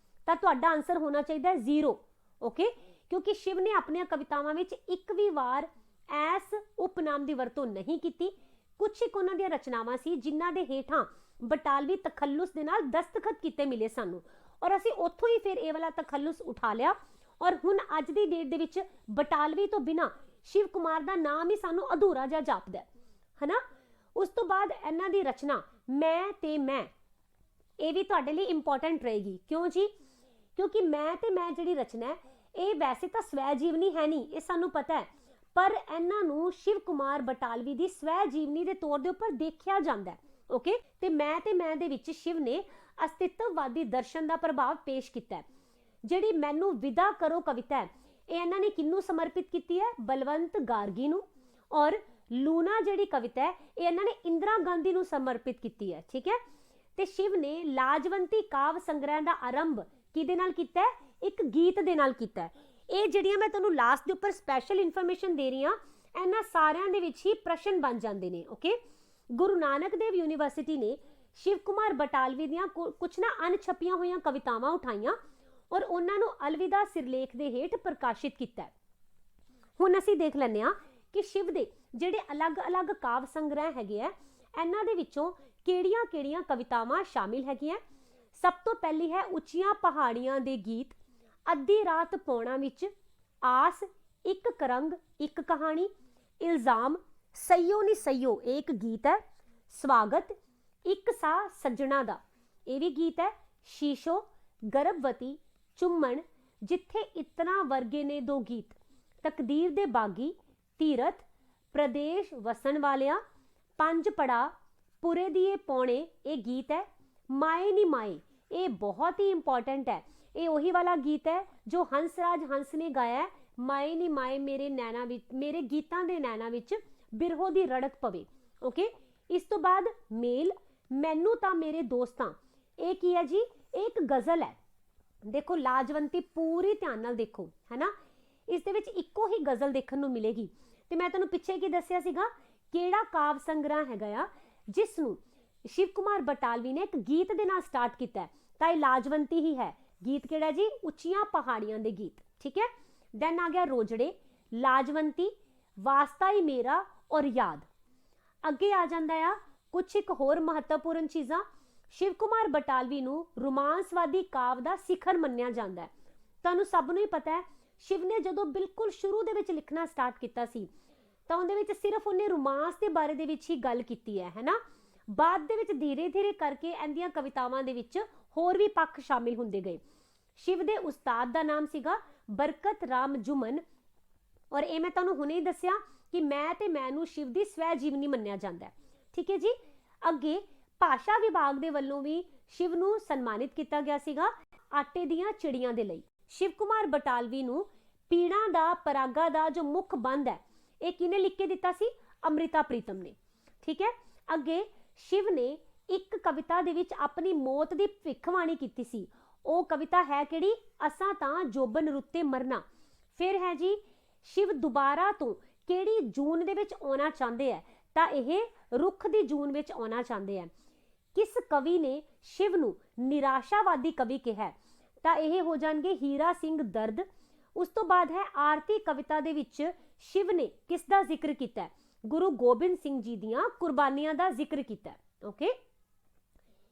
A: ਤਾਂ ਤੁਹਾਡਾ ਆਨਸਰ ਹੋਣਾ ਚਾਹੀਦਾ ਹੈ 0, ਓਕੇ, ਕਿਉਂਕਿ ਸ਼ਿਵ ਨੇ ਆਪਣੀਆਂ ਕਵਿਤਾਵਾਂ ਵਿੱਚ ਇੱਕ ਵੀ ਵਾਰ ਐਸ ਉਪਨਾਮ ਦੀ ਵਰਤੋਂ ਨਹੀਂ ਕੀਤੀ। ਕੁਝ ਇੱਕ ਉਹਨਾਂ ਦੀਆਂ ਰਚਨਾਵਾਂ ਸੀ ਜਿਨ੍ਹਾਂ ਦੇ ਹੇਠਾਂ ਬਟਾਲਵੀ ਤਖੱਲੁਸ ਦੇ ਨਾਲ ਦਸਤਖਤ ਕੀਤੇ ਮਿਲੇ ਸਾਨੂੰ ਔਰ ਅਸੀਂ ਉੱਥੋਂ ਹੀ ਫਿਰ ਇਹ ਵਾਲਾ ਤਖੱਲੁਸ ਉਠਾ ਲਿਆ ਔਰ ਹੁਣ ਅੱਜ ਦੀ ਡੇਟ ਦੇ ਵਿੱਚ ਬਟਾਲਵੀ ਤੋਂ ਬਿਨਾਂ ਸ਼ਿਵ ਕੁਮਾਰ ਦਾ ਨਾਮ ਹੀ ਸਾਨੂੰ ਅਧੂਰਾ ਜਿਹਾ ਜਾਪਦਾ ਹੈ ਨਾ। ਉਸ ਤੋਂ ਬਾਅਦ ਇਹਨਾਂ ਦੀ ਰਚਨਾ ਮੈਂ ਤੇ ਮੈਂ, ਇਹ ਵੀ ਤੁਹਾਡੇ ਲਈ ਇੰਪੋਰਟੈਂਟ ਰਹੇਗੀ। ਕਿਉਂ ਜੀ? ਕਿਉਂਕਿ ਮੈਂ ਤੇ ਮੈਂ ਜਿਹੜੀ ਰਚਨਾ ਹੈ ਇਹ ਵੈਸੇ ਤਾਂ ਸਵੈ ਜੀਵਨੀ ਹੈ ਨਹੀਂ, ਇਹ ਸਾਨੂੰ ਪਤਾ ਹੈ, ਪਰ ਇਹਨਾਂ ਨੂੰ ਸ਼ਿਵ ਕੁਮਾਰ ਬਟਾਲਵੀ ਦੀ ਸਵੈ ਜੀਵਨੀ ਦੇ ਤੌਰ ਦੇ ਉੱਪਰ ਦੇਖਿਆ ਜਾਂਦਾ ਹੈ। ਓਕੇ, ਤੇ ਮੈਂ ਦੇ ਵਿੱਚ ਸ਼ਿਵ ਨੇ ਅਸਤਿਤਵਵਾਦੀ ਦਰਸ਼ਨ ਦਾ ਪ੍ਰਭਾਵ ਪੇਸ਼ ਕੀਤਾ ਹੈ। ਜਿਹੜੀ ਮੈਨੂੰ ਵਿਦਾ ਕਰੋ ਕਵਿਤਾ ਹੈ, ਇਹ ਇਹਨਾਂ ਨੇ ਕਿਹਨੂੰ ਸਮਰਪਿਤ ਕੀਤੀ ਹੈ? ਬਲਵੰਤ ਗਾਰਗੀ ਨੂੰ। ਔਰ ਲੂਣਾ ਜਿਹੜੀ ਕਵਿਤਾ ਹੈ, ਇਹ ਇਹਨਾਂ ਨੇ ਇੰਦਰਾ ਗਾਂਧੀ ਨੂੰ ਸਮਰਪਿਤ ਕੀਤੀ ਹੈ। ਠੀਕ ਹੈ, ਤੇ ਸ਼ਿਵ ਨੇ ਲਾਜਵੰਤੀ ਕਾਵ ਸੰਗ੍ਰਹਿ ਦਾ ਆਰੰਭ ਕਿਹਦੇ ਨਾਲ ਕੀਤਾ ਹੈ? ਇੱਕ ਗੀਤ ਦੇ ਨਾਲ ਕੀਤਾ ਹੈ। ਇਹ ਜਿਹੜੀਆਂ ਮੈਂ ਤੁਹਾਨੂੰ ਲਾਸਟ ਦੇ ਉੱਪਰ ਸਪੈਸ਼ਲ ਇਨਫੋਰਮੇਸ਼ਨ ਦੇ ਰਹੀ ਹਾਂ, ਇਹਨਾਂ ਸਾਰਿਆਂ ਦੇ ਵਿੱਚ ਹੀ ਪ੍ਰਸ਼ਨ ਬਣ ਜਾਂਦੇ ਨੇ। ਓਕੇ, ਗੁਰੂ ਨਾਨਕ ਦੇਵ ਯੂਨੀਵਰਸਿਟੀ ਨੇ ਸ਼ਿਵ ਕੁਮਾਰ ਬਟਾਲਵੀ ਦੀਆਂ ਕੁਝ ਨਾ ਅਣਛਪੀਆਂ ਹੋਈਆਂ ਕਵਿਤਾਵਾਂ ਉਠਾਈਆਂ ਔਰ ਉਹਨਾਂ ਨੂੰ ਅਲਵਿਦਾ ਸਿਰਲੇਖ ਦੇ ਹੇਠ ਪ੍ਰਕਾਸ਼ਿਤ ਕੀਤਾ ਹੈ। ਹੁਣ ਅਸੀਂ ਦੇਖ ਲੈਂਦੇ ਹਾਂ ਕਿ ਸ਼ਿਵ ਦੇ ਜਿਹੜੇ ਅਲੱਗ-ਅਲੱਗ ਕਾਵ ਸੰਗ੍ਰਹਿ ਹੈਗੇ ਆ, ਇਹਨਾਂ ਦੇ ਵਿੱਚੋਂ ਕਿਹੜੀਆਂ-ਕਿਹੜੀਆਂ ਕਵਿਤਾਵਾਂ ਸ਼ਾਮਿਲ ਹੈਗੀਆਂ। ਸਭ ਤੋਂ ਪਹਿਲੀ ਹੈ ਉੱਚੀਆਂ ਪਹਾੜੀਆਂ ਦੇ ਗੀਤ, ਅੱਧੀ ਰਾਤ ਪੌਣਾ ਵਿੱਚ, ਆਸ, ਇੱਕ ਕਰੰਗ ਇੱਕ ਕਹਾਣੀ, ਇਲਜ਼ਾਮ, ਸਈਓ ਨੀ ਸਈਓ ਇਹ ਇੱਕ ਗੀਤ ਹੈ, ਸਵਾਗਤ, ਇੱਕ ਸਾ ਸੱਜਣਾ ਦਾ ਇਹ ਵੀ ਗੀਤ ਹੈ, ਸ਼ੀਸ਼ੋ, ਗਰਭਵਤੀ, ਚੁੰਮਣ, ਜਿੱਥੇ ਇਤਨਾ ਵਰਗੇ ਨੇ ਦੋ ਗੀਤ, ਤਕਦੀਰ ਦੇ ਬਾਗੀ, ਤੀਰਥ, ਪ੍ਰਦੇਸ਼ ਵਸਣ ਵਾਲਿਆਂ, ਪੰਜ ਪੜਾ, ਪੁਰੇ ਦੀਏ ਪੌਣੇ ਇਹ ਗੀਤ ਹੈ, ਮਾਏ ਨੀ ਮਾਏ ਇਹ ਬਹੁਤ ਹੀ ਇੰਪੋਰਟੈਂਟ ਹੈ। ਇਹ ਉਹੀ ਵਾਲਾ ਗੀਤ ਹੈ ਜੋ ਹੰਸਰਾਜ ਹੰਸ ਨੇ ਗਾਇਆ ਹੈ, ਮਾਏ ਨੀ ਮਾਏ ਮੇਰੇ ਨੈਣਾ ਵਿੱਚ, ਮੇਰੇ ਗੀਤਾਂ ਦੇ ਨੈਣਾ ਵਿੱਚ ਬਿਰਹੋ ਦੀ ਰੜਕ ਪਵੇ। ਓਕੇ, ਇਸ ਤੋਂ ਬਾਅਦ ਮੇਲ, ਮੈਨੂੰ ਤਾਂ ਮੇਰੇ ਦੋਸਤਾਂ, ਇਹ ਕੀ ਹੈ ਜੀ? ਇਹ ਇੱਕ ਗਜ਼ਲ ਹੈ। ਦੇਖੋ ਲਾਜਵੰਤੀ ਪੂਰੀ ਧਿਆਨ ਨਾਲ ਦੇਖੋ, ਹੈ ਨਾ, ਇਸ ਦੇ ਵਿੱਚ ਇੱਕੋ ਹੀ ਗਜ਼ਲ ਦੇਖਣ ਨੂੰ ਮਿਲੇਗੀ। ਤੇ ਮੈਂ ਤੁਹਾਨੂੰ ਪਿੱਛੇ ਕੀ ਦੱਸਿਆ ਸੀਗਾ, ਕਿਹੜਾ ਕਾਵ ਸੰਗ੍ਰਹਿ ਹੈਗਾ ਆ ਜਿਸ ਨੂੰ ਸ਼ਿਵ ਕੁਮਾਰ ਬਟਾਲਵੀ ਨੇ ਇੱਕ ਗੀਤ ਦੇ ਨਾਲ ਸਟਾਰਟ ਕੀਤਾ ਹੈ, ਤਾਂ ਇਹ ਲਾਜਵੰਤੀ ਹੀ ਹੈ। ਗੀਤ ਕਿਹੜਾ ਜੀ? ਉੱਚੀਆਂ ਪਹਾੜੀਆਂ ਦੇ ਗੀਤ। ਠੀਕ ਹੈ, ਦੈਨ ਆ ਗਿਆ ਰੋਜੜੇ, ਲਾਜਵੰਤੀ, ਵਾਸਤਾ ਹੀ ਮੇਰਾ ਔਰ ਯਾਦ। ਅੱਗੇ ਆ ਜਾਂਦਾ ਆ ਕੁਝ ਇੱਕ ਹੋਰ ਮਹੱਤਵਪੂਰਨ ਚੀਜ਼ਾਂ। ਸ਼ਿਵ ਕੁਮਾਰ ਬਟਾਲਵੀ ਨੂੰ ਰੋਮਾਂਸਵਾਦੀ ਕਾਵ ਦਾ ਸਿਖਰ ਮੰਨਿਆ ਜਾਂਦਾ ਹੈ। ਤੁਹਾਨੂੰ ਸਭ ਨੂੰ ਹੀ ਪਤਾ ਹੈ, ਸ਼ਿਵ ਨੇ ਜਦੋਂ ਬਿਲਕੁਲ ਸ਼ੁਰੂ ਦੇ ਵਿੱਚ ਲਿਖਣਾ ਸਟਾਰਟ ਕੀਤਾ ਸੀ ਤਾਂ ਉਹਦੇ ਵਿੱਚ ਸਿਰਫ ਉਹਨੇ ਰੋਮਾਂਸ ਦੇ ਬਾਰੇ ਦੇ ਵਿੱਚ ਹੀ ਗੱਲ ਕੀਤੀ ਹੈ ਨਾ। ਬਾਅਦ ਦੇ ਵਿੱਚ ਧੀਰੇ-ਧੀਰੇ ਕਰਕੇ ਇਹਦੀਆਂ ਕਵਿਤਾਵਾਂ ਦੇ ਵਿੱਚ ਹੋਰ ਵੀ ਪੱਖ ਸ਼ਾਮਿਲ ਹੁੰਦੇ ਗਏ। ਸ਼ਿਵ ਦੇ ਉਸਤਾਦ ਦਾ ਨਾਮ ਸੀਗਾ ਬਰਕਤ ਰਾਮ ਜੁਮਨ, ਔਰ ਇਹ ਮੈਂ ਤੁਹਾਨੂੰ ਹੁਣੇ ਹੀ ਦੱਸਿਆ ਕਿ ਮੈਂ ਨੂੰ ਸ਼ਿਵ ਦੀ ਸਵੈ ਜੀਵਨੀ ਮੰਨਿਆ ਜਾਂਦਾ ਹੈ। ਠੀਕ ਹੈ ਜੀ, ਅੱਗੇ ਭਾਸ਼ਾ ਵਿਭਾਗ ਦੇ ਵੱਲੋਂ ਵੀ ਸ਼ਿਵ ਨੂੰ ਸਨਮਾਨਿਤ ਕੀਤਾ ਗਿਆ ਸੀਗਾ ਆਟੇ ਦੀਆਂ ਚਿੜੀਆਂ ਦੇ ਲਈ। ਸ਼ਿਵ ਕੁਮਾਰ ਬਟਾਲਵੀ ਨੂੰ ਪੀਣਾ ਦਾ ਪਰਾਗਾ ਦਾ ਜੋ ਮੁੱਖ ਬੰਦ ਹੈ, ਇਹ ਕਿਹਨੇ ਲਿਖ ਕੇ ਦਿੱਤਾ ਸੀ? ਅੰਮ੍ਰਿਤਾ ਪ੍ਰੀਤਮ ਨੇ। ਠੀਕ ਹੈ, ਅੱਗੇ ਸ਼ਿਵ ਨੇ ਇੱਕ ਕਵਿਤਾ ਦੇ ਵਿੱਚ ਆਪਣੀ ਮੌਤ ਦੀ ਭਵਿੱਖਬਾਣੀ ਕੀਤੀ ਸੀ। ਉਹ ਕਵਿਤਾ ਹੈ ਕਿਹੜੀ? ਅਸਾਂ ਤਾਂ ਜੋਬਨ ਰੁੱਤੇ ਮਰਨਾ। ਫਿਰ ਹੈ ਜੀ ਸ਼ਿਵ ਦੁਬਾਰਾ ਤੋਂ ਕਿਹੜੀ ਜੂਨ ਦੇ ਵਿੱਚ ਆਉਣਾ ਚਾਹੁੰਦੇ ਹੈ? ਤਾਂ ਇਹ ਰੁੱਖ ਦੀ ਜੂਨ ਵਿੱਚ ਆਉਣਾ ਚਾਹੁੰਦੇ ਹੈ। ਕਿਸ ਕਵੀ ਨੇ ਸ਼ਿਵ ਨੂੰ ਨਿਰਾਸ਼ਾਵਾਦੀ ਕਵੀ ਕਿਹਾ? ਤਾਂ ਇਹ ਹੋ ਜਾਣਗੇ ਹੀਰਾ ਸਿੰਘ ਦਰਦ। ਉਸ ਤੋਂ ਬਾਅਦ ਹੈ ਆਰਤੀ ਕਵਿਤਾ ਦੇ ਵਿੱਚ ਸ਼ਿਵ ਨੇ ਕਿਸ ਦਾ ਜ਼ਿਕਰ ਕੀਤਾ ਹੈ? ਗੁਰੂ ਗੋਬਿੰਦ ਸਿੰਘ ਜੀ ਦੀਆਂ ਕੁਰਬਾਨੀਆਂ ਦਾ ਜ਼ਿਕਰ ਕੀਤਾ ਹੈ। ਓਕੇ,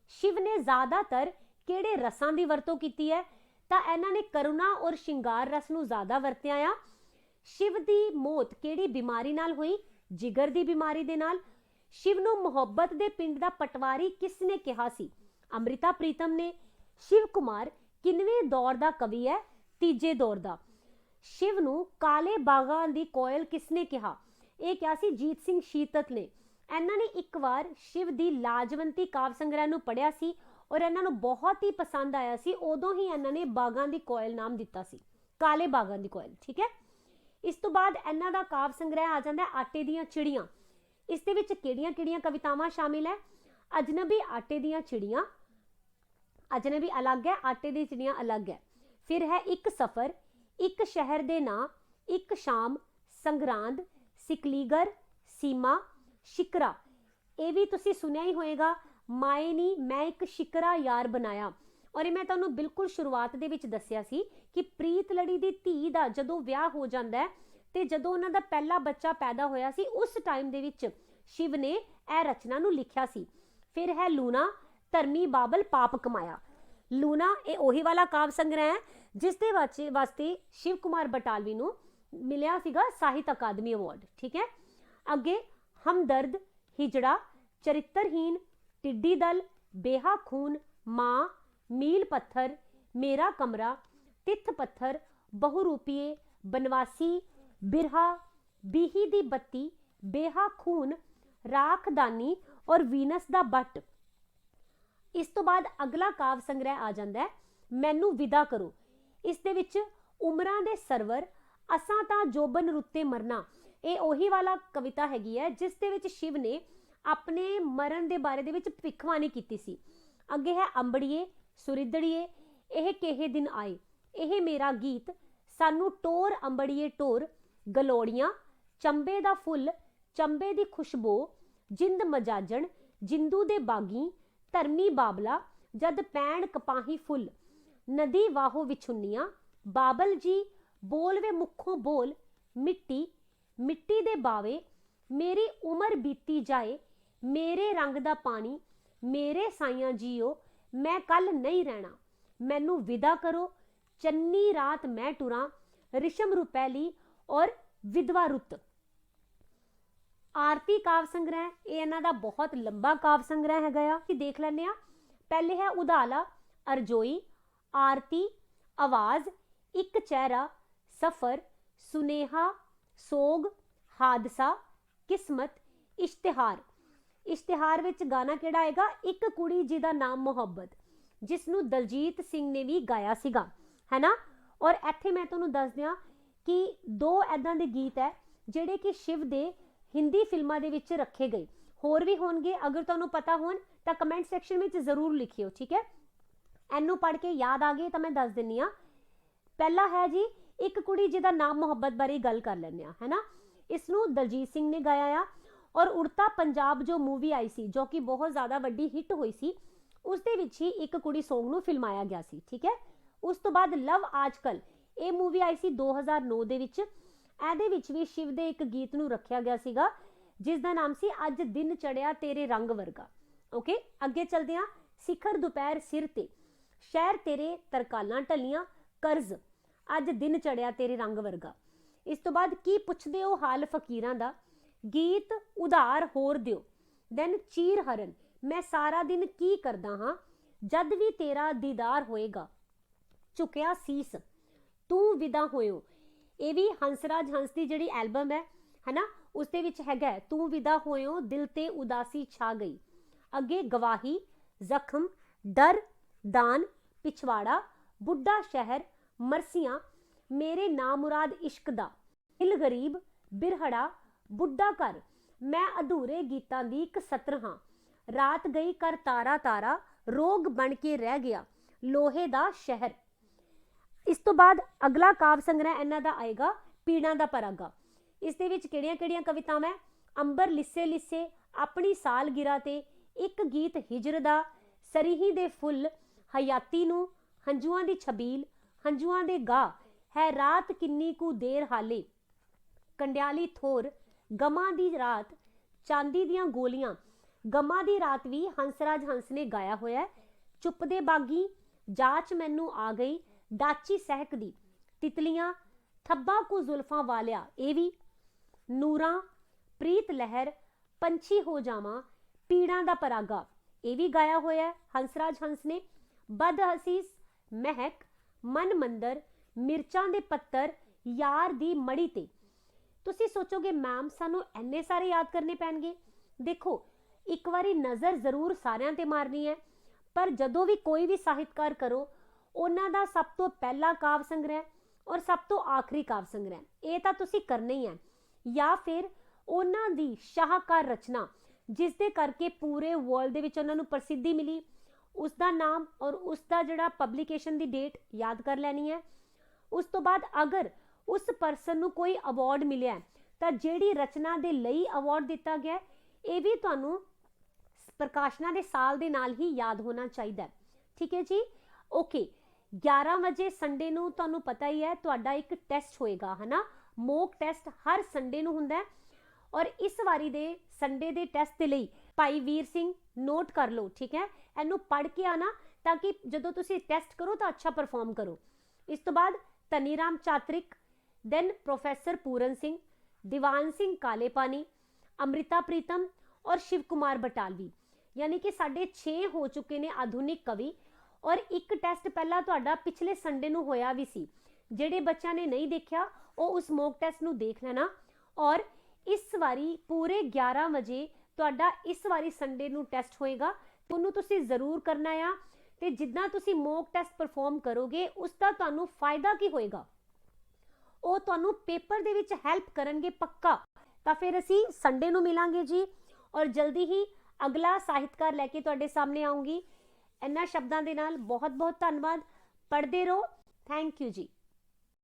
A: ਸ਼ਿਵ ਨੇ ਜ਼ਿਆਦਾਤਰ ਕਿਹੜੇ ਰਸਾਂ ਦੀ ਵਰਤੋਂ ਕੀਤੀ ਹੈ? ਤਾਂ ਇਹਨਾਂ ਨੇ ਕਰੁਣਾ ਔਰ ਸ਼ਿੰਗਾਰ ਰਸ ਨੂੰ ਜ਼ਿਆਦਾ ਵਰਤਿਆ ਆ। ਸ਼ਿਵ ਦੀ ਮੌਤ ਕਿਹੜੀ ਬਿਮਾਰੀ ਨਾਲ ਹੋਈ? ਜਿਗਰ ਦੀ ਬਿਮਾਰੀ ਦੇ ਨਾਲ। ਸ਼ਿਵ ਨੂੰ ਮੁਹੱਬਤ ਦੇ ਪਿੰਡ ਦਾ ਪਟਵਾਰੀ ਕਿਸ ਨੇ ਕਿਹਾ ਸੀ? ਅੰਮ੍ਰਿਤਾ ਪ੍ਰੀਤਮ ਨੇ। ਸ਼ਿਵ ਕੁਮਾਰ ਕਿੰਨਵੇਂ ਦੌਰ ਦਾ ਕਵੀ ਹੈ? ਤੀਜੇ ਦੌਰ ਦਾ। ਸ਼ਿਵ ਨੂੰ ਕਾਲੇ ਬਾਗਾਂ ਦੀ ਕੋਇਲ ਕਿਸ ਨੇ ਕਿਹਾ? ਇਹ ਕਿਹਾ ਸੀ ਜੀਤ ਸਿੰਘ ਸ਼ੀਤਤ ਨੇ। ਇਹਨਾਂ ਨੇ ਇੱਕ ਵਾਰ ਸ਼ਿਵ ਦੀ ਲਾਜਵੰਤੀ ਕਾਵ ਸੰਗ੍ਰਹਿ ਨੂੰ ਪੜ੍ਹਿਆ ਸੀ ਔਰ ਇਹਨਾਂ ਨੂੰ ਬਹੁਤ ਹੀ ਪਸੰਦ ਆਇਆ ਸੀ। ਉਦੋਂ ਹੀ ਇਹਨਾਂ ਨੇ ਬਾਗਾਂ ਦੀ ਕੋਇਲ ਨਾਮ ਦਿੱਤਾ ਸੀ, ਕਾਲੇ ਬਾਗਾਂ ਦੀ ਕੋਇਲ। ਠੀਕ ਹੈ, ਇਸ ਤੋਂ ਬਾਅਦ ਇਹਨਾਂ ਦਾ ਕਾਵ ਸੰਗ੍ਰਹਿ ਆ ਜਾਂਦਾ ਆਟੇ ਦੀਆਂ ਚਿੜੀਆਂ। ਇਸ ਦੇ ਵਿੱਚ ਕਿਹੜੀਆਂ-ਕਿਹੜੀਆਂ ਕਵਿਤਾਵਾਂ ਸ਼ਾਮਿਲ ਹੈ? ਅਜਨਬੀ, ਆਟੇ ਦੀਆਂ ਚਿੜੀਆਂ। ਅਜਨਬੀ ਅਲੱਗ ਹੈ, ਆਟੇ ਦੀਆਂ ਚਿੜੀਆਂ ਅਲੱਗ ਹੈ। ਫਿਰ ਹੈ ਇੱਕ ਸਫ਼ਰ, ਇੱਕ ਸ਼ਹਿਰ ਦੇ ਨਾਂ, ਇੱਕ ਸ਼ਾਮ, ਸੰਗਰਾਂਦ, ਸਿਕਲੀਗਰ, ਸੀਮਾ, ਸ਼ਿਕਰਾ। ਇਹ ਵੀ ਤੁਸੀਂ ਸੁਣਿਆ ਹੀ ਹੋਏਗਾ, ਮਾਏ ਨੀ ਮੈਂ ਇੱਕ ਸ਼ਿਕਰਾ ਯਾਰ ਬਣਾਇਆ। ਔਰ ਇਹ ਮੈਂ ਤੁਹਾਨੂੰ ਬਿਲਕੁਲ ਸ਼ੁਰੂਆਤ ਦੇ ਵਿੱਚ ਦੱਸਿਆ ਸੀ ਕਿ ਪ੍ਰੀਤ ਲੜੀ ਦੀ ਧੀ ਦਾ ਜਦੋਂ ਵਿਆਹ ਹੋ ਜਾਂਦਾ ਹੈ ਤੇ ਜਦੋਂ ਉਹਨਾਂ ਦਾ ਪਹਿਲਾ ਬੱਚਾ ਪੈਦਾ ਹੋਇਆ ਸੀ, ਉਸ ਟਾਈਮ ਦੇ ਵਿੱਚ ਸ਼ਿਵ ਨੇ ਇਹ ਰਚਨਾ ਨੂੰ ਲਿਖਿਆ ਸੀ। ਫਿਰ ਹੈ ਲੂਣਾ, ਧਰਮੀ ਬਾਬਲ ਪਾਪ ਕਮਾਇਆ। ਲੂਣਾ ਇਹ ਉਹੀ ਵਾਲਾ ਕਾਵ ਸੰਗ੍ਰਹਿ ਹੈ ਜਿਸ ਦੇ ਵਾਸਤੇ ਸ਼ਿਵ ਕੁਮਾਰ ਬਟਾਲਵੀ ਨੂੰ ਮਿਲਿਆ ਸੀਗਾ ਸਾਹਿਤ ਅਕਾਦਮੀ ਅਵਾਰਡ। ਠੀਕ ਹੈ, ਅੱਗੇ ਹਮਦਰਦ, ਹਿਜੜਾ, ਚਰਿੱਤਰਹੀਨ, ਟਿੱਡੀ ਦਲ, ਬੇਹਾ ਖੂਨ, ਮਾਂ, ਮੀਲ ਪੱਥਰ, ਮੇਰਾ ਕਮਰਾ, ਤਿੱਥ ਪੱਥਰ, बहुरूपीए, बनवासी, बिरहा, बीही दी बत्ती, बेहा खून, राखदानी और वीनस दा बट। इस तो बाद अगला काव्य संग्रह आ जाता है मैनू विदा करो। इस दे विच उमरां दे सरवर, असां तां जोबन रुत्ते मरना, ये ओही वाला कविता हैगी है जिस दे विच शिव ने अपने मरण दे बारे दे विच भविष्यवाणी कीती सी। अगे है अंबड़िए, सुरिदड़िए, यह केहे दिन आए, यह मेरा गीत, सानू टोर अंबड़िए टोर, गलोड़ियां, चंबे दा फुल, चंबे दी खुशबो, जिंद मजाजन, जिंदू दे बागी, धरमी बाबला, जद पैण कपाही फुल, नदी वाहो विछुन्नियां, बाबल जी बोल वे मुखों बोल, मिट्टी, मिट्टी दे बावे, मेरी उम्र बीती जाए, मेरे रंग दा पानी, मेरे साइयां जियो, मैं कल नहीं रहना, मैनू विदा करो, चन्नी रात मैं टुरा, रिशम रुपैली और विधवा रुत। आरती काव्य संग्रह ये इन्हां दा बहुत लंबा काव्य संग्रह है आ, कि देख लैने आ। पहले है उदाला, अरजोई, आरती, आवाज, एक चेहरा, सफर, सुनेहा, सोग, हादसा, किस्मत, इश्तिहार। इश्तिहार विच गाना किहड़ा आएगा, एक कुड़ी जिहदा नाम मुहब्बत, जिसनू दलजीत सिंह ने भी गाया सीगा, है ना। और इत्थे मैं तुहानूं दस दियां कि दो ऐदां दे गीत है जिहड़े कि शिव दे हिंदी फिल्मां दे विच रखे गए, होर भी होणगे, अगर तुहानूं पता होण तां कमेंट सैक्शन में जरूर लिखियो, ठीक है। इनू पढ़ के याद आ गए तो मैं दस दिन्नी आ। पहला है जी एक कुड़ी जिहदा नाम मुहब्बत बारे गल कर लैंदे आ, है ना। इसनू दलजीत सिंह ने गाया आ। और उड़ता पंजाब जो मूवी आई सी जो कि बहुत ज़्यादा वड्डी हिट हुई सी, उस दे विच ही एक कुड़ी सॉन्ग नू फिल्माया गया सी, ठीक है। उस तो बाद लव आजकल ये मूवी आई सी 2009 दे विच, ਇਹਦੇ ਵਿੱਚ ਵੀ शिव ਦੇ एक गीत ਨੂੰ रखा गया ਸੀਗਾ जिस दा नाम सी अज दिन चढ़िया तेरे रंग वर्गा। ओके, अगे चलते हैं। सिखर दोपहर सिर ते, शहर तेरे तरकालां टलियां, कर्ज, अज दिन चढ़िया तेरे रंग वर्गा। इस तो बाद की पुछदे हो हाल फकीरां दा, गीत उधार होर दिओ, दैन चीर हरन, मैं सारा दिन की करदा हां, जद भी तेरा दीदार होएगा, झुकिया सीस, तू विदा होयो। ये भी हंसराज हंस की जिहड़ी एल्बम है ना, उस दे विच हैगा तू विदा होयो, दिल ते उदासी छा गई। अगे गवाही, जख्म, डर, दान, पिछवाड़ा, बुढ़ा शहर, मरसियां, मेरे नामुराद इश्क दा, दिल गरीब, बिरहड़ा, बुढ़ा घर, मैं अधूरे गीतां दी इक सत्र हां, रात गई कर तारा तारा, रोग बन के रह गया, लोहे दा शहर। इस तो बाद अगला काव्य संग्रह इन्हां दा आएगा पीड़ां दा परागा। इस दे विच किहड़ियां-किहड़ियां कवितावां है, अंबर लिस्से लिस्से, अपनी सालगिरह ते, एक गीत हिजर दा, सरीही दे फुल, हयाती नू, हंजुआं दी छबील, हंजुआं दे गाह, है रात किन्नी कू देर हाले, कंडियाली थोर, गमां दी रात, चांदी दियां गोलियां। गमां दी रात भी हंसराज हंस ने गाया होया है। चुप दे बागी, जाच मैनू आ गई, डाची सहकदी, तितलियां, थब्बा को जुल्फां वालिया, ये भी, नूरां, प्रीत लहर, पंछी हो जावां, पीड़ां दा परागा, ये भी गाया होया है हंसराज हंस ने। बद हसीस, महक, मन मंदर, मिर्चां दे पत्तर, यार दी मड़ी ते। तुसी सोचोगे मैम सानू इन्ने सारे याद करने पैणगे। देखो एक बारी नज़र जरूर सारियां ते मारनी है, पर जदों भी कोई भी साहित्यकार करो उन्हां दा सब तो पहला काव्य संग्रह और सब तो आखिरी काव्य संग्रह ये तां तुसी करना ही है, या फिर उन्हां दी शाहकार रचना जिस दे करके पूरे वर्ल्ड दे विच उन्हां नूं प्रसिद्धि मिली, उसका नाम और उसका जिहड़ा पब्लिकेशन दी डेट याद कर लैनी है। उस तो बाद अगर उस परसन नूं कोई अवार्ड मिलिया तां जिहड़ी रचना दे लई अवार्ड दिता गया ये भी तुहानूं प्रकाशना दे साल दे नाल ही याद होना चाहिए, ठीक है जी। ओके, 11 बजे संडे नूं तुहानूं पता ही है तुहाडा एक टेस्ट होएगा, है ना। मॉक टेस्ट हर संडे नूं हुंदा है और इस वारी दे संडे दे टेस्ट दे लई भाई वीर सिंह नोट कर लो, ठीक है। इनू पढ़ के आना ताकि जदों तुसीं टेस्ट करो तो अच्छा परफॉर्म करो। इस तो बाद तनीराम चात्रिक, दैन प्रोफैसर पूरन सिंह, दीवान सिंह कालेपानी, अमृता प्रीतम और शिव कुमार बटालवी, यानी कि साढ़े 6 हो चुके ने आधुनिक कवि। और एक टेस्ट पहला तुहाडा पिछले संडे नूं होया भी सी ਜਿਹੜੇ ਬੱਚਿਆਂ ਨੇ ਨਹੀਂ ਦੇਖਿਆ ਉਹ ਉਸ ਮੌਕ ਟੈਸਟ ਨੂੰ ਦੇਖ ਲੈਣਾ। ਔਰ ਇਸ ਵਾਰੀ ਪੂਰੇ 11 ਵਜੇ ਤੁਹਾਡਾ ਇਸ ਵਾਰੀ ਸੰਡੇ ਨੂੰ ਟੈਸਟ ਹੋਏਗਾ, ਉਹਨੂੰ ਤੁਸੀਂ ਜ਼ਰੂਰ ਕਰਨਾ ਆ। ਤੇ ਜਿੱਦਾਂ ਤੁਸੀਂ ਮੌਕ ਟੈਸਟ ਪਰਫਾਰਮ ਕਰੋਗੇ ਉਸ ਦਾ ਤੁਹਾਨੂੰ ਫਾਇਦਾ ਕੀ ਹੋਏਗਾ, ਉਹ ਤੁਹਾਨੂੰ ਪੇਪਰ ਦੇ ਵਿੱਚ ਹੈਲਪ ਕਰਨਗੇ ਪੱਕਾ। ਤਾਂ ਫਿਰ ਅਸੀਂ ਸੰਡੇ ਨੂੰ ਮਿਲਾਂਗੇ ਜੀ, ਔਰ ਜਲਦੀ ਹੀ ਅਗਲਾ ਸਾਹਿਤਕਾਰ ਲੈ ਕੇ ਤੁਹਾਡੇ ਸਾਹਮਣੇ ਆਉਂਗੀ। ਇਹਨਾਂ ਸ਼ਬਦਾਂ ਦੇ ਨਾਲ ਬਹੁਤ ਬਹੁਤ ਧੰਨਵਾਦ। ਪੜ੍ਹਦੇ ਰਹੋ। ਥੈਂਕ ਯੂ ਜੀ।